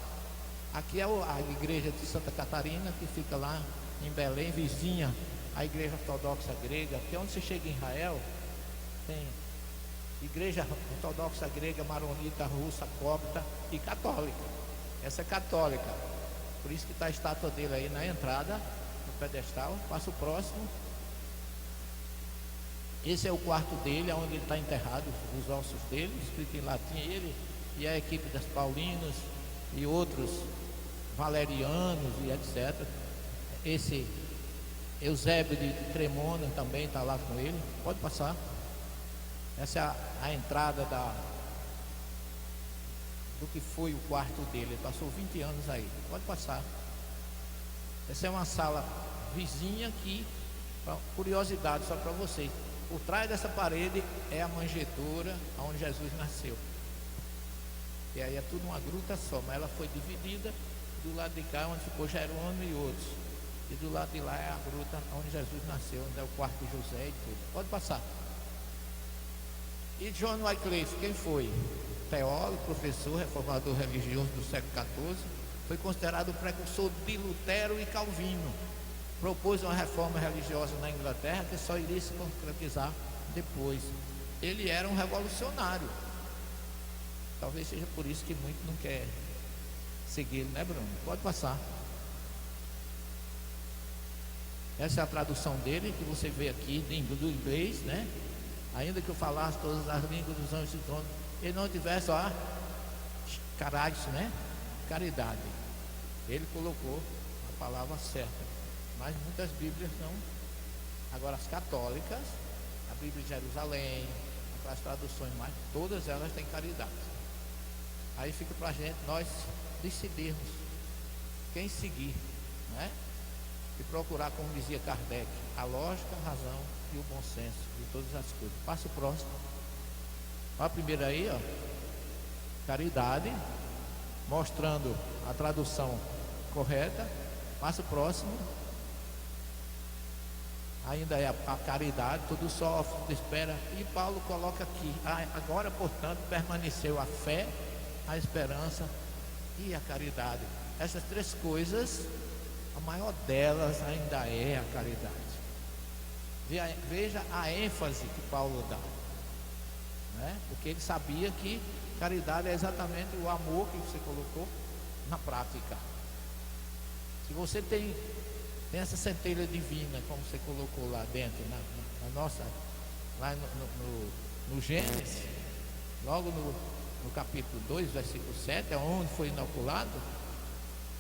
Aqui é a igreja de Santa Catarina, que fica lá em Belém, vizinha à igreja ortodoxa grega. Porque onde você chega em Israel, tem igreja ortodoxa grega, maronita, russa, copta e católica. Essa é católica. Por isso que está a estátua dele aí na entrada, no pedestal. Passa o próximo. Esse é o quarto dele, onde ele está enterrado, os ossos dele, escrito em latim, ele e a equipe das Paulinas e outros valerianos e etc. Esse Eusébio de Cremona também está lá com ele. Pode passar. Essa é a entrada do que foi o quarto dele. Ele passou 20 anos aí. Pode passar. Essa é uma sala vizinha aqui, curiosidade só para vocês. Por trás dessa parede é a manjedoura onde Jesus nasceu. E aí é tudo uma gruta só, mas ela foi dividida. Do lado de cá, onde ficou Jerônimo e outros. E do lado de lá é a gruta onde Jesus nasceu, onde é o quarto de José e tudo. Pode passar. E John Wycliffe, quem foi? teólogo, professor, reformador religioso do século XIV, foi considerado o precursor de Lutero e Calvino. Propôs uma reforma religiosa na Inglaterra que só iria se concretizar depois. Ele era um revolucionário. Talvez seja por isso que muito não quer segui-lo, né, Bruno? Pode passar. Essa é a tradução dele, que você vê aqui do inglês, né? Ainda que eu falasse todas as línguas dos anjos e do trono, ele não tivesse, ó, caráter, né? Caridade. Ele colocou a palavra certa. Mas muitas Bíblias não. Agora as católicas, a Bíblia de Jerusalém, aquelas traduções mais, todas elas têm caridade. Aí fica para a gente, nós decidirmos quem seguir, né? E procurar, como dizia Kardec, a lógica, a razão e o bom senso de todas as coisas. Passa o próximo. Olha a primeira aí, ó. Caridade, mostrando a tradução correta. Passa o próximo. Ainda é a caridade, tudo sofre, tudo espera. E Paulo coloca aqui: agora, portanto, permaneceu a fé, a esperança e a caridade. Essas três coisas, a maior delas ainda é a caridade. Veja a ênfase que Paulo dá, né? Porque ele sabia que caridade é exatamente o amor que você colocou na prática. Se você tem essa centelha divina, como você colocou lá dentro, na nossa, lá no Gênesis, logo no capítulo 2, versículo 7, é onde foi inoculado.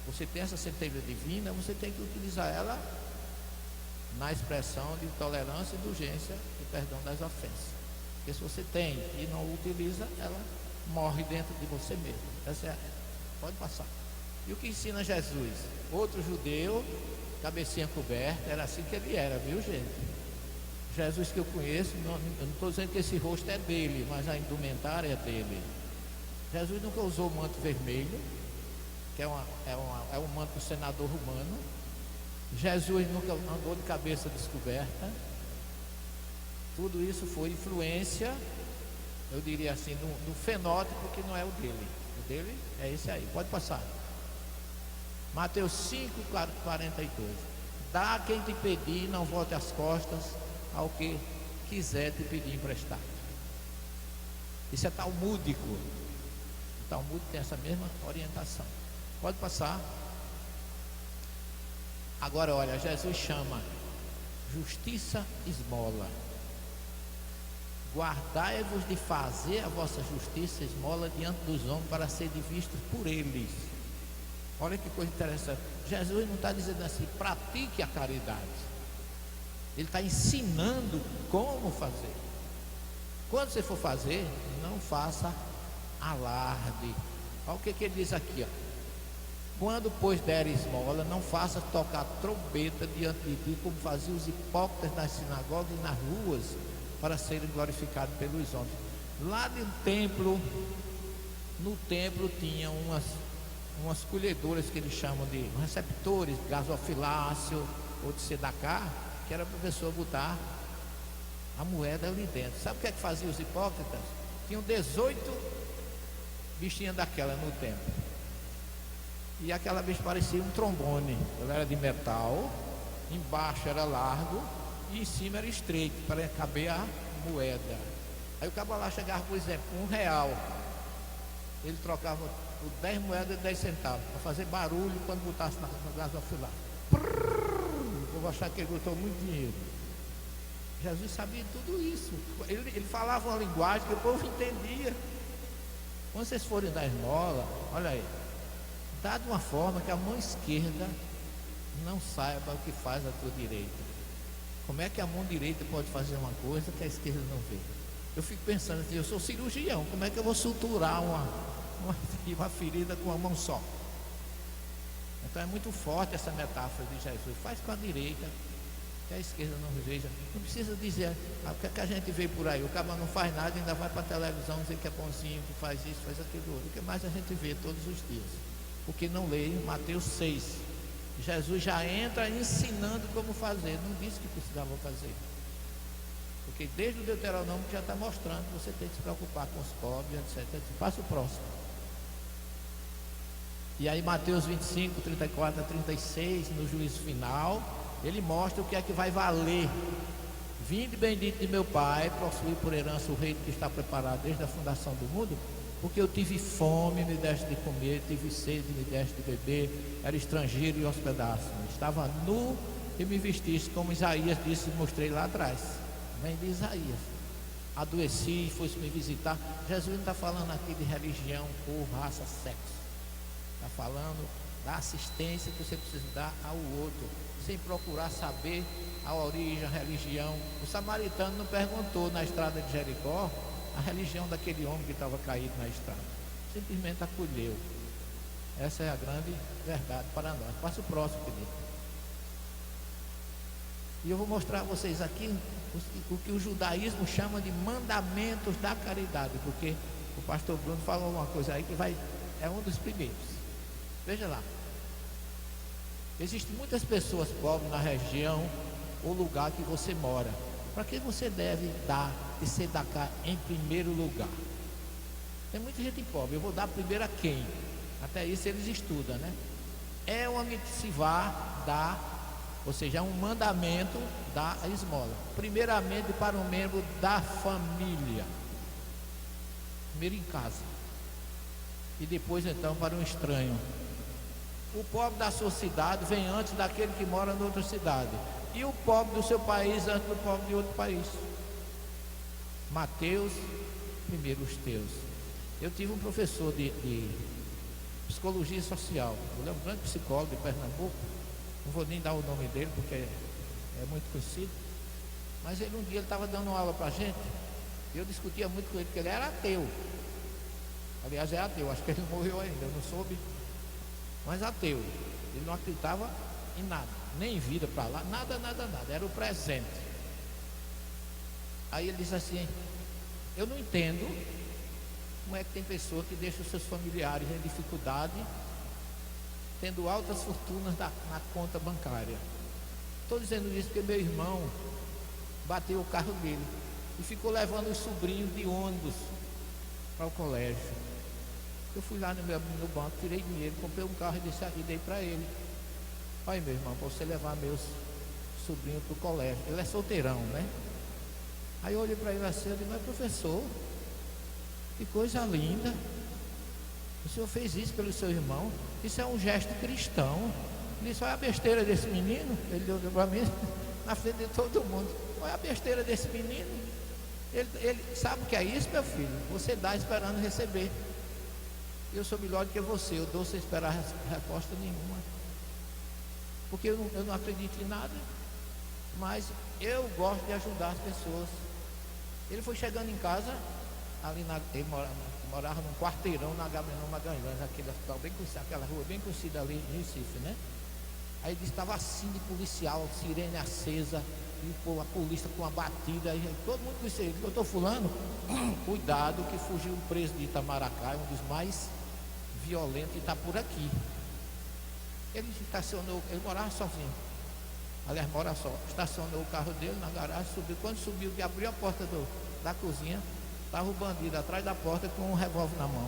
Você tem essa centelha divina, você tem que utilizar ela na expressão de tolerância, indulgência e perdão das ofensas. Porque se você tem e não utiliza, ela morre dentro de você mesmo. Pode passar. E o que ensina Jesus? Outro judeu, cabecinha coberta, era assim que ele era, viu, gente? Jesus que eu conheço, eu não estou dizendo que esse rosto é dele, mas a indumentária é dele. Jesus nunca usou manto vermelho, que é um manto do senador romano. Jesus nunca andou de cabeça descoberta. Tudo isso foi influência, eu diria assim, do fenótipo que não é o dele. O dele é esse aí. Pode passar. Mateus 5:42. Dá a quem te pedir, não volte as costas ao que quiser te pedir emprestado. Isso é talmúdico. O Talmud tem essa mesma orientação. Pode passar. Agora olha, Jesus chama justiça esmola. Guardai-vos de fazer a vossa justiça esmola diante dos homens, para serem vistos por eles. Olha que coisa interessante. Jesus não está dizendo assim, pratique a caridade. Ele está ensinando como fazer. Quando você for fazer, não faça alarde. Olha o que ele diz aqui, ó. Quando, pois, der esmola, não faça tocar trombeta diante de ti, como faziam os hipócritas nas sinagogas e nas ruas, para serem glorificados pelos homens. Lá no templo tinha umas colhedoras que eles chamam de receptores, gasofilácio ou de sedacá, que era para a pessoa botar a moeda ali dentro. Sabe o que é que faziam os hipócritas? Tinham 18 bichinhas daquela no templo. E aquela bicha parecia um trombone. Ela era de metal, embaixo era largo e em cima era estreito, para caber a moeda. Aí o cabo lá chegava, por exemplo, com R$1. Ele trocava por 10 moedas de 10 centavos, para fazer barulho quando botasse na gasofilar. Eu vou achar que ele botou muito dinheiro. Jesus sabia tudo isso. Ele falava uma linguagem que o povo entendia. Quando vocês forem dar esmola, olha aí, dá de uma forma que a mão esquerda não saiba o que faz a tua direita. Como é que a mão direita pode fazer uma coisa que a esquerda não vê? Eu fico pensando assim, eu sou cirurgião, como é que eu vou suturar uma ferida com a mão só? Então é muito forte essa metáfora de Jesus. Faz com a direita, que a esquerda não veja. Não precisa dizer, o que é que a gente vê por aí? O cara não faz nada, ainda vai para a televisão dizer que é bonzinho, que faz isso, faz aquilo outro. O que mais a gente vê todos os dias? Porque não lê Mateus 6. Jesus já entra ensinando como fazer. Não disse que precisava fazer. Porque Porque desde o Deuteronômio já está mostrando que você tem que se preocupar com os pobres, etc. Passa o próximo. E aí Mateus 25, 34 a 36, no juízo final, ele mostra o que é que vai valer. Vinde bendito de meu Pai, possuir por herança o reino que está preparado desde a fundação do mundo, porque eu tive fome, me deste de comer, tive sede, me deste de beber, era estrangeiro e hospedaste-me, estava nu e me vestiste, como Isaías disse, mostrei lá atrás. Vem de Isaías. Adoeci, fosse me visitar. Jesus não está falando aqui de religião, cor, raça, sexo. Está falando da assistência que você precisa dar ao outro, sem procurar saber a origem, a religião. O samaritano não perguntou na estrada de Jericó a religião daquele homem que estava caído na estrada. Simplesmente acolheu. Essa é a grande verdade para nós. Passa o próximo, querido. E eu vou mostrar a vocês aqui o que o judaísmo chama de mandamentos da caridade, porque o pastor Bruno falou uma coisa aí que é um dos primeiros. Veja lá. Existem muitas pessoas pobres na região ou lugar que você mora. Para que você deve dar e ser da cá em primeiro lugar? Tem muita gente pobre. Eu vou dar primeiro a quem? Até isso eles estudam, né? É uma mitzvah dar, ou seja, é um mandamento da esmola. Primeiramente para um membro da família. Primeiro em casa. E depois então para um estranho. O pobre da sua cidade vem antes daquele que mora em outra cidade. E o pobre do seu país antes do pobre de outro país. Mateus, primeiro os teus. Eu tive um professor de psicologia social. Ele é um grande psicólogo de Pernambuco. Não vou nem dar o nome dele porque é muito conhecido. Mas ele um dia estava dando uma aula para a gente. E eu discutia muito com ele, porque ele era ateu. Aliás, é ateu. Acho que ele morreu ainda, eu não soube. Mas ateu. Ele não acreditava em nada, nem em vida para lá, nada, era o presente. Aí ele disse assim: eu não entendo como é que tem pessoa que deixa os seus familiares em dificuldade, tendo altas fortunas na conta bancária. Estou dizendo isso porque meu irmão bateu o carro dele e ficou levando os sobrinhos de ônibus para o colégio. Eu fui lá no banco, tirei dinheiro, comprei um carro e dei para ele. Olha, meu irmão, para você levar meus sobrinhos para o colégio. Ele é solteirão, né? Aí eu olhei para ele assim, eu disse: mas professor, que coisa linda. O senhor fez isso pelo seu irmão. Isso é um gesto cristão. Ele disse: olha a besteira desse menino. Ele deu para mim na frente de todo mundo. Olha a besteira desse menino. Ele sabe o que é isso, meu filho? Você dá esperando receber. Eu sou melhor do que você. Eu dou sem esperar resposta nenhuma. Porque eu não acredito em nada, mas eu gosto de ajudar as pessoas. Ele foi chegando em casa, ele morava num quarteirão na Gabriel Magalhães, aquele hospital bem conhecido, aquela rua bem conhecida ali em Recife, né? Aí ele estava assim de policial, sirene acesa, e a polícia com a batida, e todo mundo conhecia ele. Doutor Fulano, cuidado que fugiu um preso de Itamaracá, um dos mais violentos, e está por aqui. Ele estacionou, ele morava sozinho. Aliás, mora só. Estacionou o carro dele na garagem, subiu. Quando subiu, que abriu a porta da cozinha, estava o bandido atrás da porta com um revólver na mão.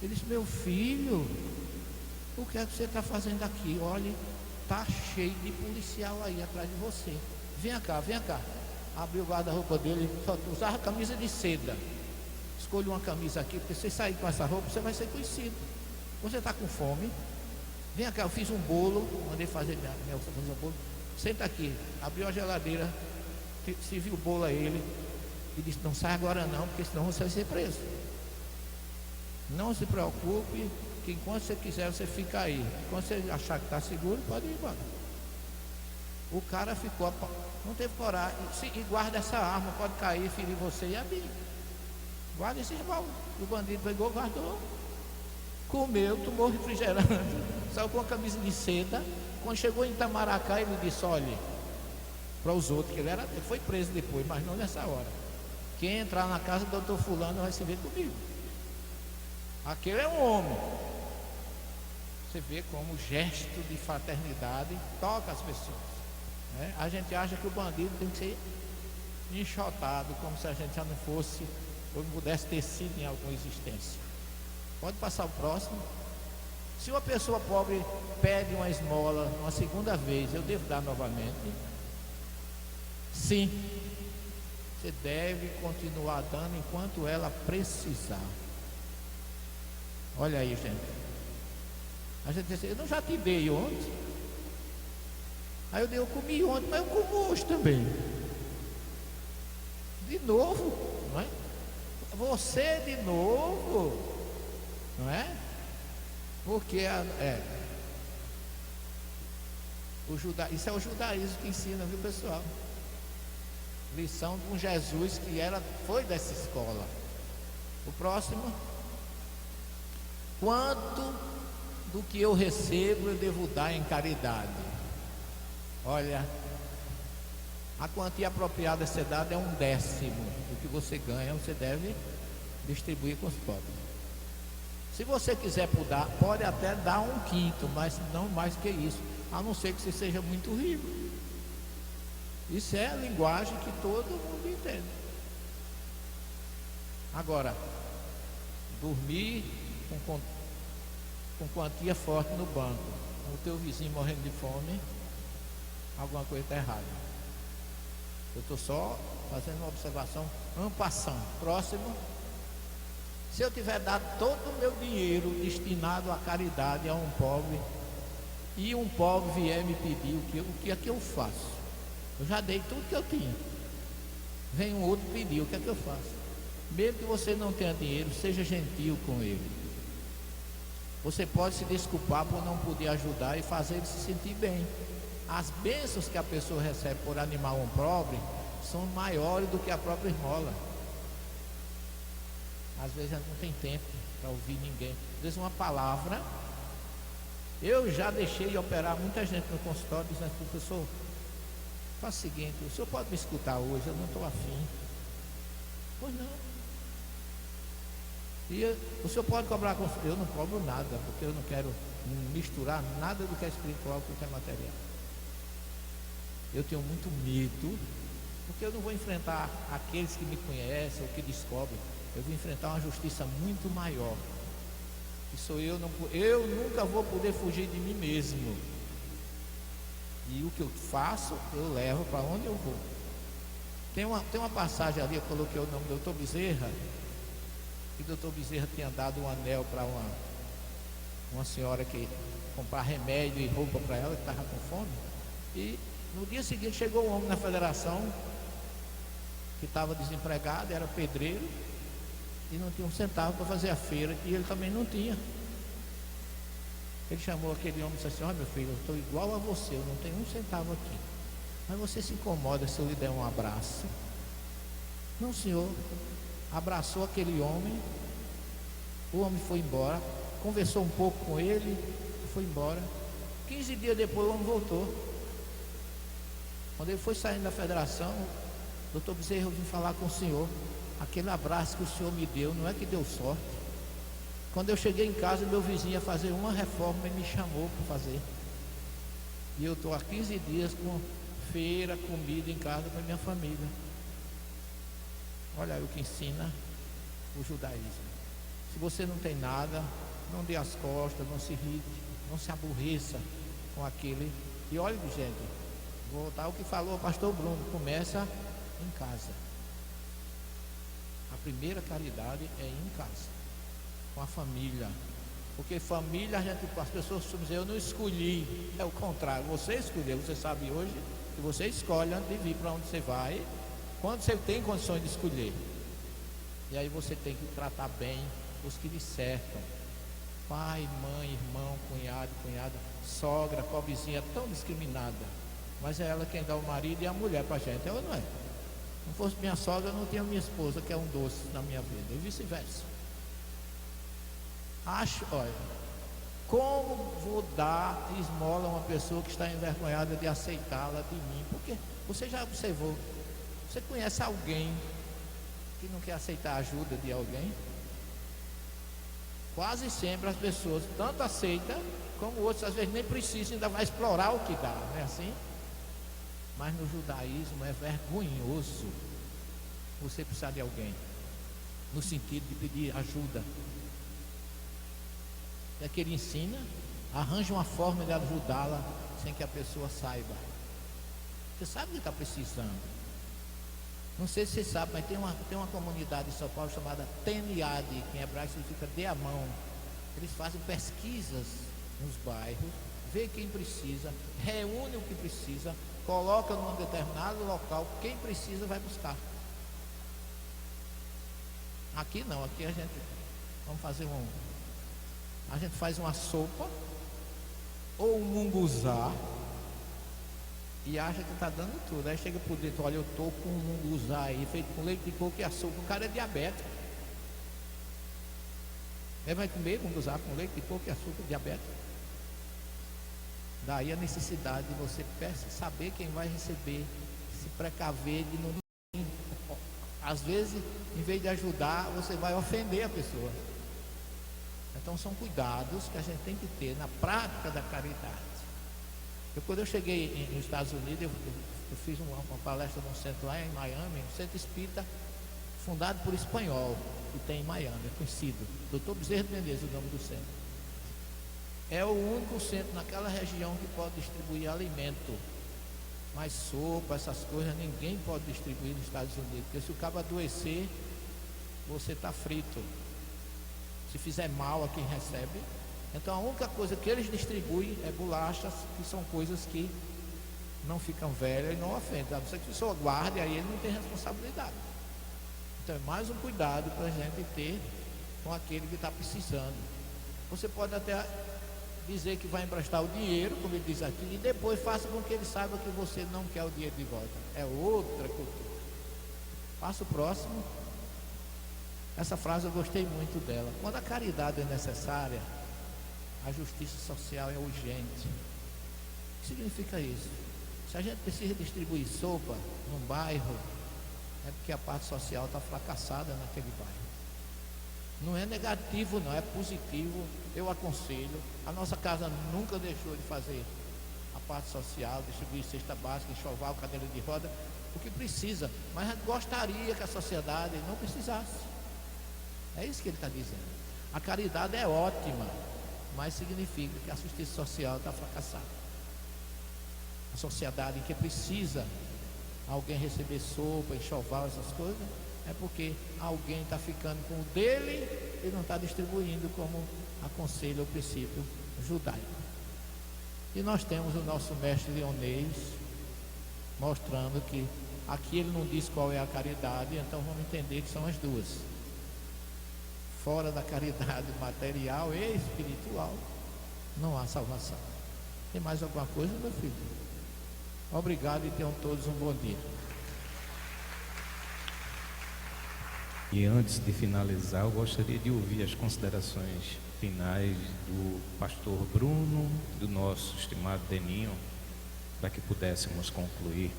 Ele disse: meu filho, o que é que você está fazendo aqui? Olha, está cheio de policial aí atrás de você. Venha cá, venha cá. Abriu o guarda-roupa dele, só usava camisa de seda. Escolha uma camisa aqui, porque se você sair com essa roupa, você vai ser conhecido. Você está com fome? Vem cá, eu fiz um bolo, mandei fazer minha fazer um bolo. Senta aqui. Abriu a geladeira, serviu o bolo a ele e disse: não sai agora não, porque senão você vai ser preso. Não se preocupe, que enquanto você quiser você fica aí. Quando você achar que está seguro, pode ir embora. O cara ficou, não teve coragem. E guarda essa arma, pode cair, ferir você e a mim. Guarda esse revólver. O bandido pegou, guardou. Comeu, tomou refrigerante, saiu com a camisa de seda. Quando chegou em Itamaracá, ele disse: olha, para os outros, que ele foi preso depois, mas não nessa hora. Quem entrar na casa do doutor Fulano vai se ver comigo. Aquele é um homem. Você vê como o gesto de fraternidade toca as pessoas. né? A gente acha que o bandido tem que ser enxotado, como se a gente já não fosse, ou não pudesse ter sido em alguma existência. Pode passar o próximo. Se uma pessoa pobre pede uma esmola uma segunda vez, eu devo dar novamente? Sim. Você deve continuar dando enquanto ela precisar. Olha aí, gente. A gente diz assim, eu não já te dei ontem? Aí eu comi ontem, mas eu como hoje também. De novo, não é? Você de novo, não é? Porque isso é o judaísmo que ensina, viu, pessoal? Lição de um Jesus que foi dessa escola. O próximo. Quanto do que eu recebo eu devo dar em caridade? Olha, a quantia apropriada a ser dada é 1/10 do que você ganha, você deve distribuir com os pobres. Se você quiser pode até dar 1/5, mas não mais que isso, a não ser que você seja muito rico. Isso é a linguagem que todo mundo entende. Agora, dormir com quantia forte no banco, o teu vizinho morrendo de fome, alguma coisa está errada. Eu estou só fazendo uma observação en passant. Próximo. Se eu tiver dado todo o meu dinheiro destinado à caridade a um pobre, e um pobre vier me pedir o que é que eu faço? Eu já dei tudo que eu tinha. Vem um outro pedir, o que é que eu faço? Mesmo que você não tenha dinheiro, seja gentil com ele. Você pode se desculpar por não poder ajudar e fazer ele se sentir bem. As bênçãos que a pessoa recebe por animar um pobre são maiores do que a própria esmola. Às vezes a gente não tem tempo para ouvir ninguém. Às vezes uma palavra. Eu já deixei de operar muita gente no consultório dizendo, professor, faz o seguinte, o senhor pode me escutar hoje, eu não estou afim. Pois não. E o senhor pode cobrar consulta? Eu não cobro nada, porque eu não quero misturar nada do que é espiritual com o que é material. Eu tenho muito medo, porque eu não vou enfrentar aqueles que me conhecem ou que descobrem. Eu vou enfrentar uma justiça muito maior. Isso eu nunca vou poder fugir de mim mesmo. E o que eu faço, eu levo para onde eu vou. Tem uma passagem ali, eu coloquei o nome do Dr. Bezerra. E o Dr. Bezerra tinha dado um anel para uma senhora que comprar remédio e roupa para ela, que estava com fome. E no dia seguinte chegou um homem na federação que estava desempregado, era pedreiro e não tinha um centavo para fazer a feira, e ele também não tinha. Ele chamou aquele homem e disse assim, olha meu filho, eu estou igual a você, eu não tenho um centavo aqui, mas você se incomoda se eu lhe der um abraço? Não, senhor. Abraçou aquele homem, o homem foi embora, conversou um pouco com ele, foi embora. 15 dias depois o homem voltou. Quando ele foi saindo da federação, doutor Bezerra, eu vim falar com o senhor, aquele abraço que o senhor me deu, não é que deu sorte. Quando eu cheguei em casa, meu vizinho ia fazer uma reforma e me chamou para fazer. E eu estou há 15 dias com feira, comida em casa para minha família. Olha aí o que ensina o judaísmo. Se você não tem nada, não dê as costas, não se irrite, não se aborreça com aquele. E olha, gente, vou voltar ao que falou o pastor Bruno, começa em casa. A primeira caridade é em casa, com a família. Porque família, as pessoas costumam dizer, eu não escolhi. É o contrário, você escolheu. Você sabe hoje que você escolhe antes de vir para onde você vai, quando você tem condições de escolher. E aí você tem que tratar bem os que lhe cercam. Pai, mãe, irmão, cunhado, cunhada, sogra, pobrezinha, tão discriminada. Mas é ela quem dá o marido e a mulher para a gente, é ou não é? Não fosse minha sogra, eu não tinha minha esposa, que é um doce na minha vida, e vice-versa. Olha, como vou dar esmola a uma pessoa que está envergonhada de aceitá-la de mim? Porque você já observou, você conhece alguém que não quer aceitar a ajuda de alguém? Quase sempre as pessoas tanto aceitam, como outros às vezes nem precisam, ainda vai explorar o que dá, não é assim? Mas no judaísmo é vergonhoso você precisar de alguém, no sentido de pedir ajuda. É que ele ensina, arranja uma forma de ajudá-la sem que a pessoa saiba. Você sabe o que está precisando. Não sei se você sabe, mas tem uma comunidade em São Paulo chamada Teniad, que em hebraico significa dê a mão. Eles fazem pesquisas nos bairros, vê quem precisa, reúne o que precisa, coloca num determinado local, quem precisa vai buscar. Aqui não, aqui a gente faz uma sopa ou um munguzá e acha que está dando tudo. Aí chega por dentro, olha, eu estou com um munguzá aí feito com leite de coco e açúcar. O cara é diabético. Ele vai comer munguzá com leite de coco e açúcar, diabético. Daí a necessidade de você saber quem vai receber, se precaver de não. Às vezes, em vez de ajudar, você vai ofender a pessoa. Então são cuidados que a gente tem que ter na prática da caridade. Quando eu cheguei nos Estados Unidos, eu fiz uma palestra num centro lá em Miami, um centro espírita fundado por espanhol, que tem em Miami, é conhecido, Dr. Bezerra de Menezes, o nome do centro. É o único centro naquela região que pode distribuir alimento. Mas sopa, essas coisas, ninguém pode distribuir nos Estados Unidos, porque se o cabo adoecer, você está frito. Se fizer mal a quem recebe. Então a única coisa que eles distribuem é bolachas, que são coisas que não ficam velhas e não ofendem. A não ser que a pessoa guarde, aí ele não tem responsabilidade. Então é mais um cuidado para a gente ter com aquele que está precisando. Você pode até dizer que vai emprestar o dinheiro, como ele diz aqui, e depois faça com que ele saiba que você não quer o dinheiro de volta. É outra cultura. Passo próximo. Essa frase eu gostei muito dela. Quando a caridade é necessária, a justiça social é urgente. O que significa isso? Se a gente precisa distribuir sopa num bairro, é porque a parte social está fracassada naquele bairro. Não é negativo, não, é positivo. Eu aconselho. A nossa casa nunca deixou de fazer a parte social, distribuir cesta básica, enxoval, cadeira de roda, o que precisa. Mas a gente gostaria que a sociedade não precisasse. É isso que ele está dizendo. A caridade é ótima, mas significa que a justiça social está fracassada. A sociedade que precisa alguém receber sopa, enxoval, essas coisas, é porque alguém está ficando com o dele e não está distribuindo como aconselha o princípio judaico. E nós temos o nosso mestre Leonês mostrando que aqui ele não diz qual é a caridade, então vamos entender que são as duas. Fora da caridade material e espiritual, não há salvação. Tem mais alguma coisa, meu filho? Obrigado e tenham todos um bom dia. E antes de finalizar, eu gostaria de ouvir as considerações finais do pastor Bruno, do nosso estimado Deninho, para que pudéssemos concluir.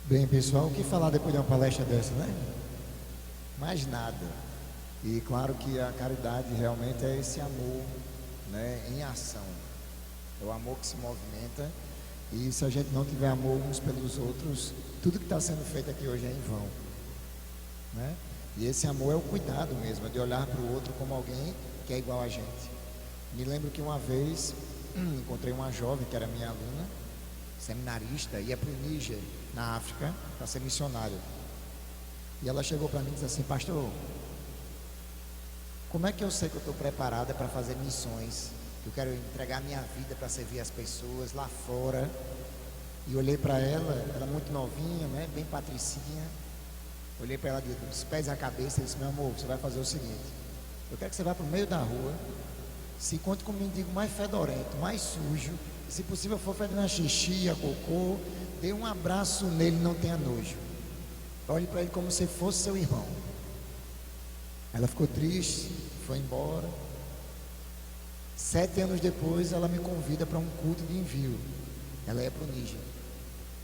Bem, pessoal, o que falar depois de uma palestra dessa, né? Mais nada. E claro que a caridade realmente é esse amor, né, em ação. É o amor que se movimenta. E se a gente não tiver amor uns pelos outros, tudo que está sendo feito aqui hoje é em vão, né? E esse amor é o cuidado mesmo, é de olhar para o outro como alguém que é igual a gente. Me lembro que uma vez encontrei uma jovem que era minha aluna, seminarista, ia para o Níger, na África, para ser missionária. E ela chegou para mim e disse assim: pastor, como é que eu sei que eu estou preparada para fazer missões? Eu quero entregar minha vida para servir as pessoas lá fora. E olhei para ela muito novinha, né, bem patricinha. Olhei para ela dos pés à cabeça e disse: meu amor, você vai fazer o seguinte, eu quero que você vá para o meio da rua, se encontre com o mendigo mais fedorento, mais sujo, se possível for fedendo xixi, a cocô, dê um abraço nele, não tenha nojo. Olhe para ele como se fosse seu irmão. Ela ficou triste, foi embora. 7 anos depois, ela me convida para um culto de envio. Ela ia para o Níger.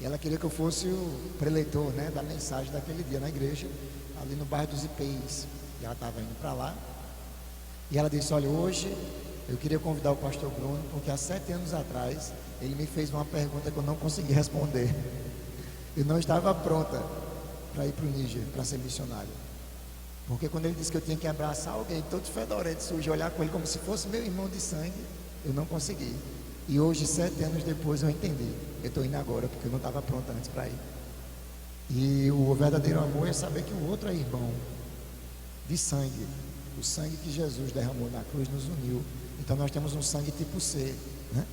E ela queria que eu fosse o preleitor, né, da mensagem daquele dia na igreja, ali no bairro dos Ipês. E ela estava indo para lá. E ela disse: olha, hoje Eu queria convidar o pastor Bruno, porque há 7 anos atrás ele me fez uma pergunta que eu não consegui responder. Eu não estava pronta para ir para o Níger, para ser missionário. Porque quando ele disse que eu tinha que abraçar alguém todo fedorento, sujo, olhar com ele como se fosse meu irmão de sangue, eu não consegui. E hoje, 7 anos depois, eu entendi. Eu estou indo agora, porque eu não estava pronta antes para ir. E o verdadeiro amor é saber que o outro é irmão de sangue. O sangue que Jesus derramou na cruz nos uniu. Então nós temos um sangue tipo C, né?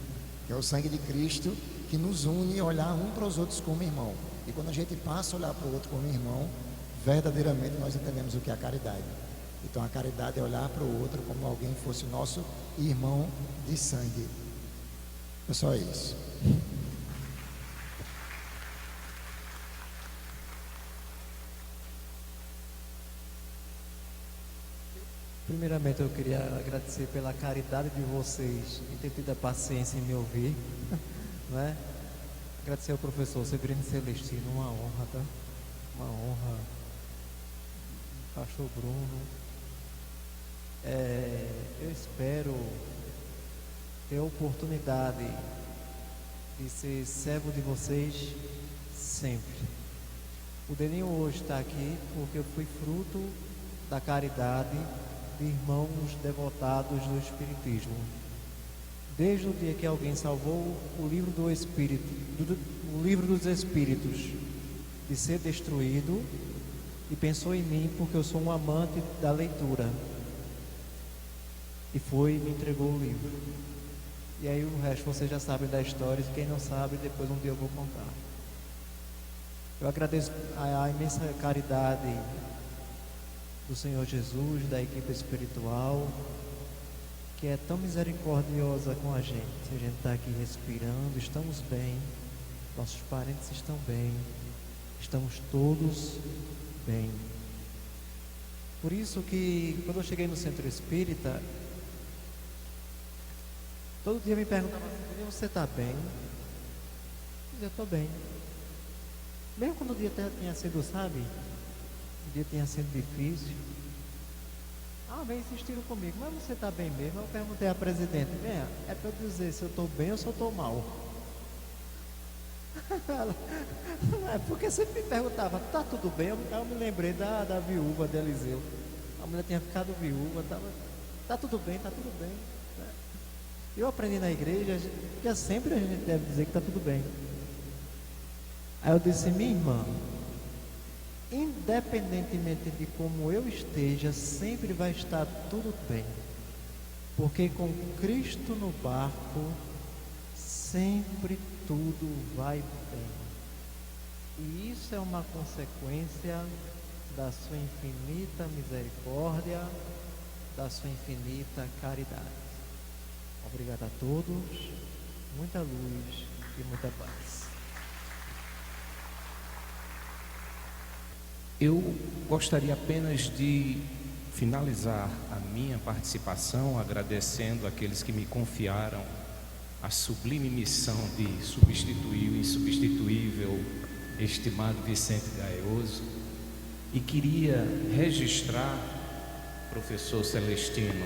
Que é o sangue de Cristo, que nos une a olhar um para os outros como irmão. E quando a gente passa a olhar para o outro como irmão, verdadeiramente nós entendemos o que é a caridade. Então a caridade é olhar para o outro como alguém fosse o nosso irmão de sangue. É só isso. Primeiramente, eu queria agradecer pela caridade de vocês e ter tido a paciência em me ouvir, não é? Agradecer ao professor Severino Celestino, uma honra, tá? Uma honra. Pastor Bruno. Eu espero ter a oportunidade de ser servo de vocês sempre. O Deninho hoje está aqui porque eu fui fruto da caridade de irmãos devotados do Espiritismo. Desde o dia que alguém salvou o livro do Espírito, o livro dos Espíritos, de ser destruído, e pensou em mim porque eu sou um amante da leitura, e me entregou o livro. E aí o resto vocês já sabem da história, e quem não sabe, depois um dia eu vou contar. Eu agradeço a imensa caridade do Senhor Jesus, da equipe espiritual, que é tão misericordiosa com a gente. A gente está aqui respirando, estamos bem, nossos parentes estão bem, estamos todos bem. Por isso que quando eu cheguei no centro espírita, todo dia me perguntavam assim: você está bem? Eu estou bem. Mesmo quando o dia tinha sido, sabe, o dia tinha sido difícil. Bem, insistiram comigo: mas você está bem mesmo? Eu perguntei à presidente: bem, é para eu dizer se eu estou bem ou se eu estou mal. Porque sempre me perguntava: está tudo bem? Eu me lembrei da viúva de Eliseu. A mulher tinha ficado viúva, está tudo bem, está tudo bem. Eu aprendi na igreja que sempre a gente deve dizer que está tudo bem. Aí eu disse: minha irmã, independentemente de como eu esteja, sempre vai estar tudo bem, porque com Cristo no barco, sempre tudo vai bem. E isso é uma consequência da sua infinita misericórdia, da sua infinita caridade. Obrigado a todos, muita luz e muita paz. Eu gostaria apenas de finalizar a minha participação agradecendo aqueles que me confiaram a sublime missão de substituir o insubstituível estimado Vicente Gaioso, e queria registrar, professor Celestino,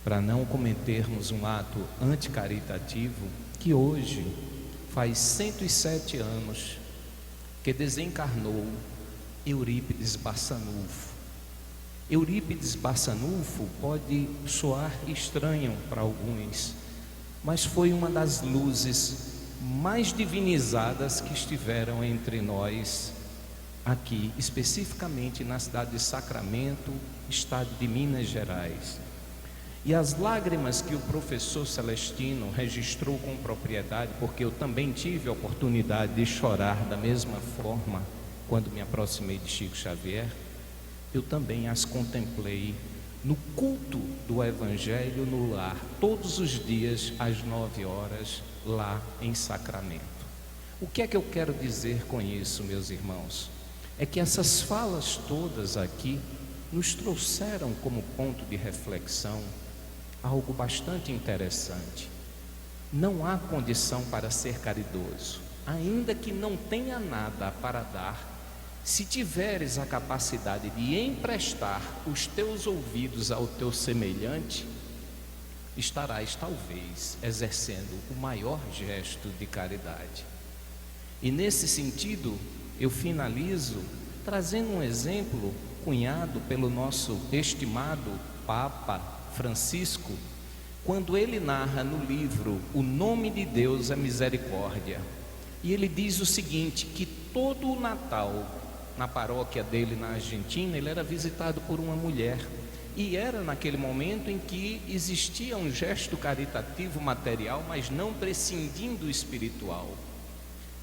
para não cometermos um ato anticaritativo, que hoje faz 107 anos que desencarnou Eurípides Barçanufo. Eurípides Barçanufo pode soar estranho para alguns, mas foi uma das luzes mais divinizadas que estiveram entre nós aqui, especificamente na cidade de Sacramento, estado de Minas Gerais. E as lágrimas que o professor Celestino registrou com propriedade, porque eu também tive a oportunidade de chorar da mesma forma quando me aproximei de Chico Xavier, eu também as contemplei no culto do Evangelho no lar, todos os dias às 9 horas, lá em Sacramento. O que é que eu quero dizer com isso, meus irmãos? É que essas falas todas aqui nos trouxeram como ponto de reflexão algo bastante interessante. Não há condição para ser caridoso, ainda que não tenha nada para dar, Se tiveres a capacidade de emprestar os teus ouvidos ao teu semelhante, estarás talvez exercendo o maior gesto de caridade. E nesse sentido, eu finalizo trazendo um exemplo cunhado pelo nosso estimado Papa Francisco, quando ele narra no livro O Nome de Deus é Misericórdia. E ele diz o seguinte, que todo o Natal, na paróquia dele na Argentina, ele era visitado por uma mulher. E era naquele momento em que existia um gesto caritativo material, mas não prescindindo do espiritual.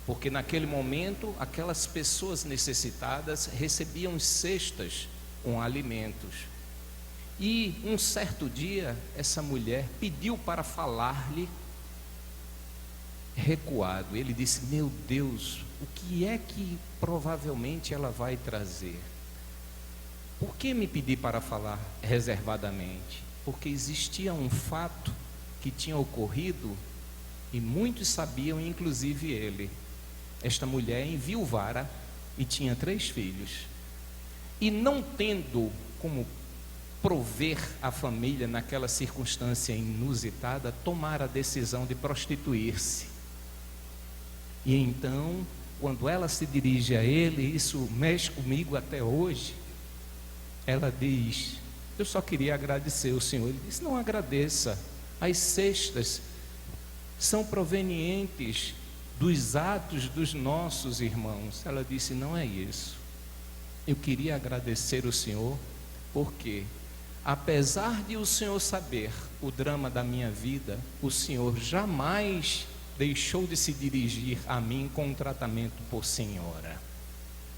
Porque naquele momento, aquelas pessoas necessitadas recebiam cestas com alimentos. E um certo dia, essa mulher pediu para falar-lhe recuado. Ele disse: meu Deus, o que é que provavelmente ela vai trazer? Por que me pedir para falar reservadamente? Porque existia um fato que tinha ocorrido e muitos sabiam, inclusive ele. Esta mulher enviuvara e tinha 3 filhos. E não tendo como prover a família naquela circunstância inusitada, tomara a decisão de prostituir-se. E então, quando ela se dirige a ele, isso mexe comigo até hoje, ela diz: eu só queria agradecer o Senhor. Ele disse: não agradeça, as cestas são provenientes dos atos dos nossos irmãos. Ela disse: não é isso, eu queria agradecer o Senhor, porque apesar de o Senhor saber o drama da minha vida, o Senhor jamais deixou de se dirigir a mim com um tratamento por senhora.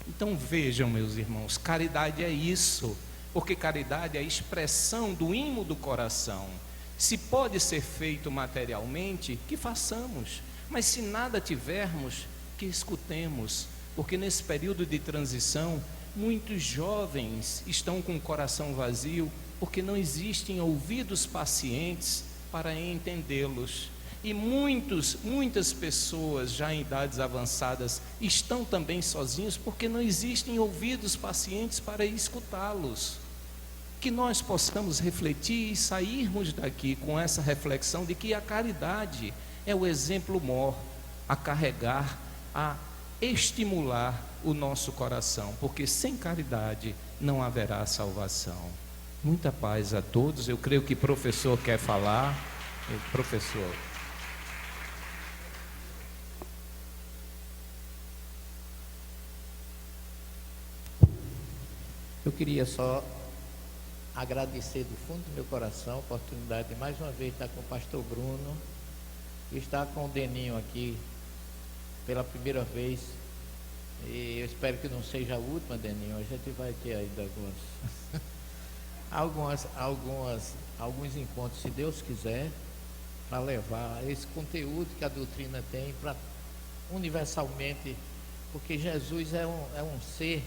Então vejam, meus irmãos, caridade é isso, porque caridade é a expressão do imo do coração. Se pode ser feito materialmente, que façamos, mas se nada tivermos, que escutemos, porque nesse período de transição, muitos jovens estão com o coração vazio, porque não existem ouvidos pacientes para entendê-los. E muitas pessoas já em idades avançadas estão também sozinhos, porque não existem ouvidos pacientes para escutá-los. Que nós possamos refletir e sairmos daqui com essa reflexão de que a caridade é o exemplo mor a carregar, a estimular o nosso coração, porque sem caridade não haverá salvação. Muita paz a todos. Eu creio que o professor quer falar. Professor. Eu queria só agradecer do fundo do meu coração a oportunidade de mais uma vez estar com o pastor Bruno e estar com o Deninho aqui pela primeira vez. E eu espero que não seja a última, Deninho. A gente vai ter ainda alguns encontros, se Deus quiser, para levar esse conteúdo que a doutrina tem para universalmente, porque Jesus é um ser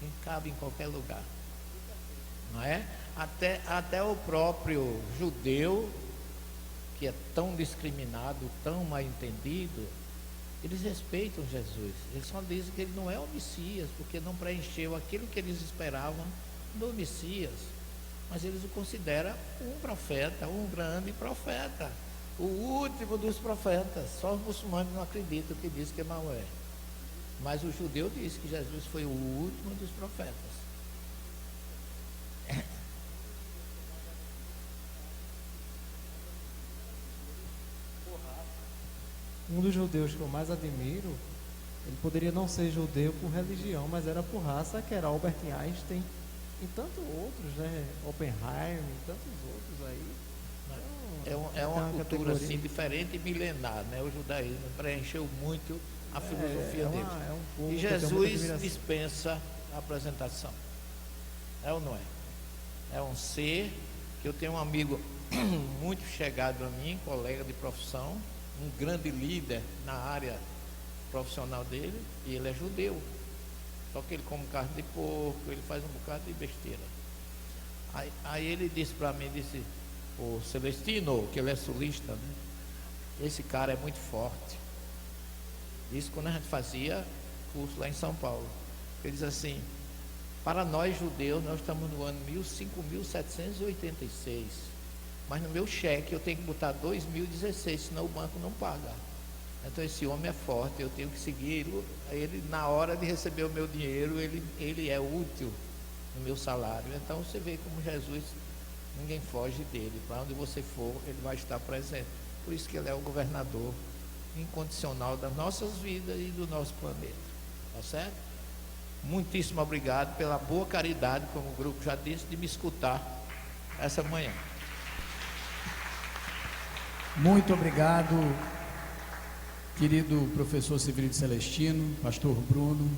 que cabe em qualquer lugar, não é? Até o próprio judeu, que é tão discriminado, tão mal entendido, eles respeitam Jesus. Eles só dizem que ele não é o Messias, porque não preencheu aquilo que eles esperavam do Messias. Mas eles o consideram um profeta, um grande profeta, o último dos profetas. Só os muçulmanos não acreditam que diz que é Maomé. Mas o judeu diz que Jesus foi o último dos profetas. Um dos judeus que eu mais admiro, ele poderia não ser judeu por religião, mas era por raça, que era Albert Einstein e tantos outros, né? Oppenheimer e tantos outros aí. Então, é uma cultura assim, diferente e milenar, né? O judaísmo preencheu muito a filosofia deles. Povo e Jesus dispensa a apresentação. É ou não é? É um ser que eu tenho um amigo muito chegado a mim, colega de profissão, um grande líder na área profissional dele, e ele é judeu. Só que ele come carne de porco, ele faz um bocado de besteira. Aí ele disse para mim, o Celestino, que ele é sulista, né? Esse cara é muito forte. Isso quando a gente fazia curso lá em São Paulo. Ele diz assim: para nós judeus, nós estamos no ano 5.786, mas no meu cheque eu tenho que botar 2016, senão o banco não paga. Então esse homem é forte, eu tenho que seguir ele na hora de receber o meu dinheiro, ele é útil no meu salário. Então você vê como Jesus, ninguém foge dele, para onde você for, ele vai estar presente. Por isso que ele é o governador incondicional das nossas vidas e do nosso planeta, tá certo? Muitíssimo obrigado pela boa caridade, como o grupo já disse, de me escutar essa manhã. Muito obrigado, querido professor Severino Celestino, pastor Bruno,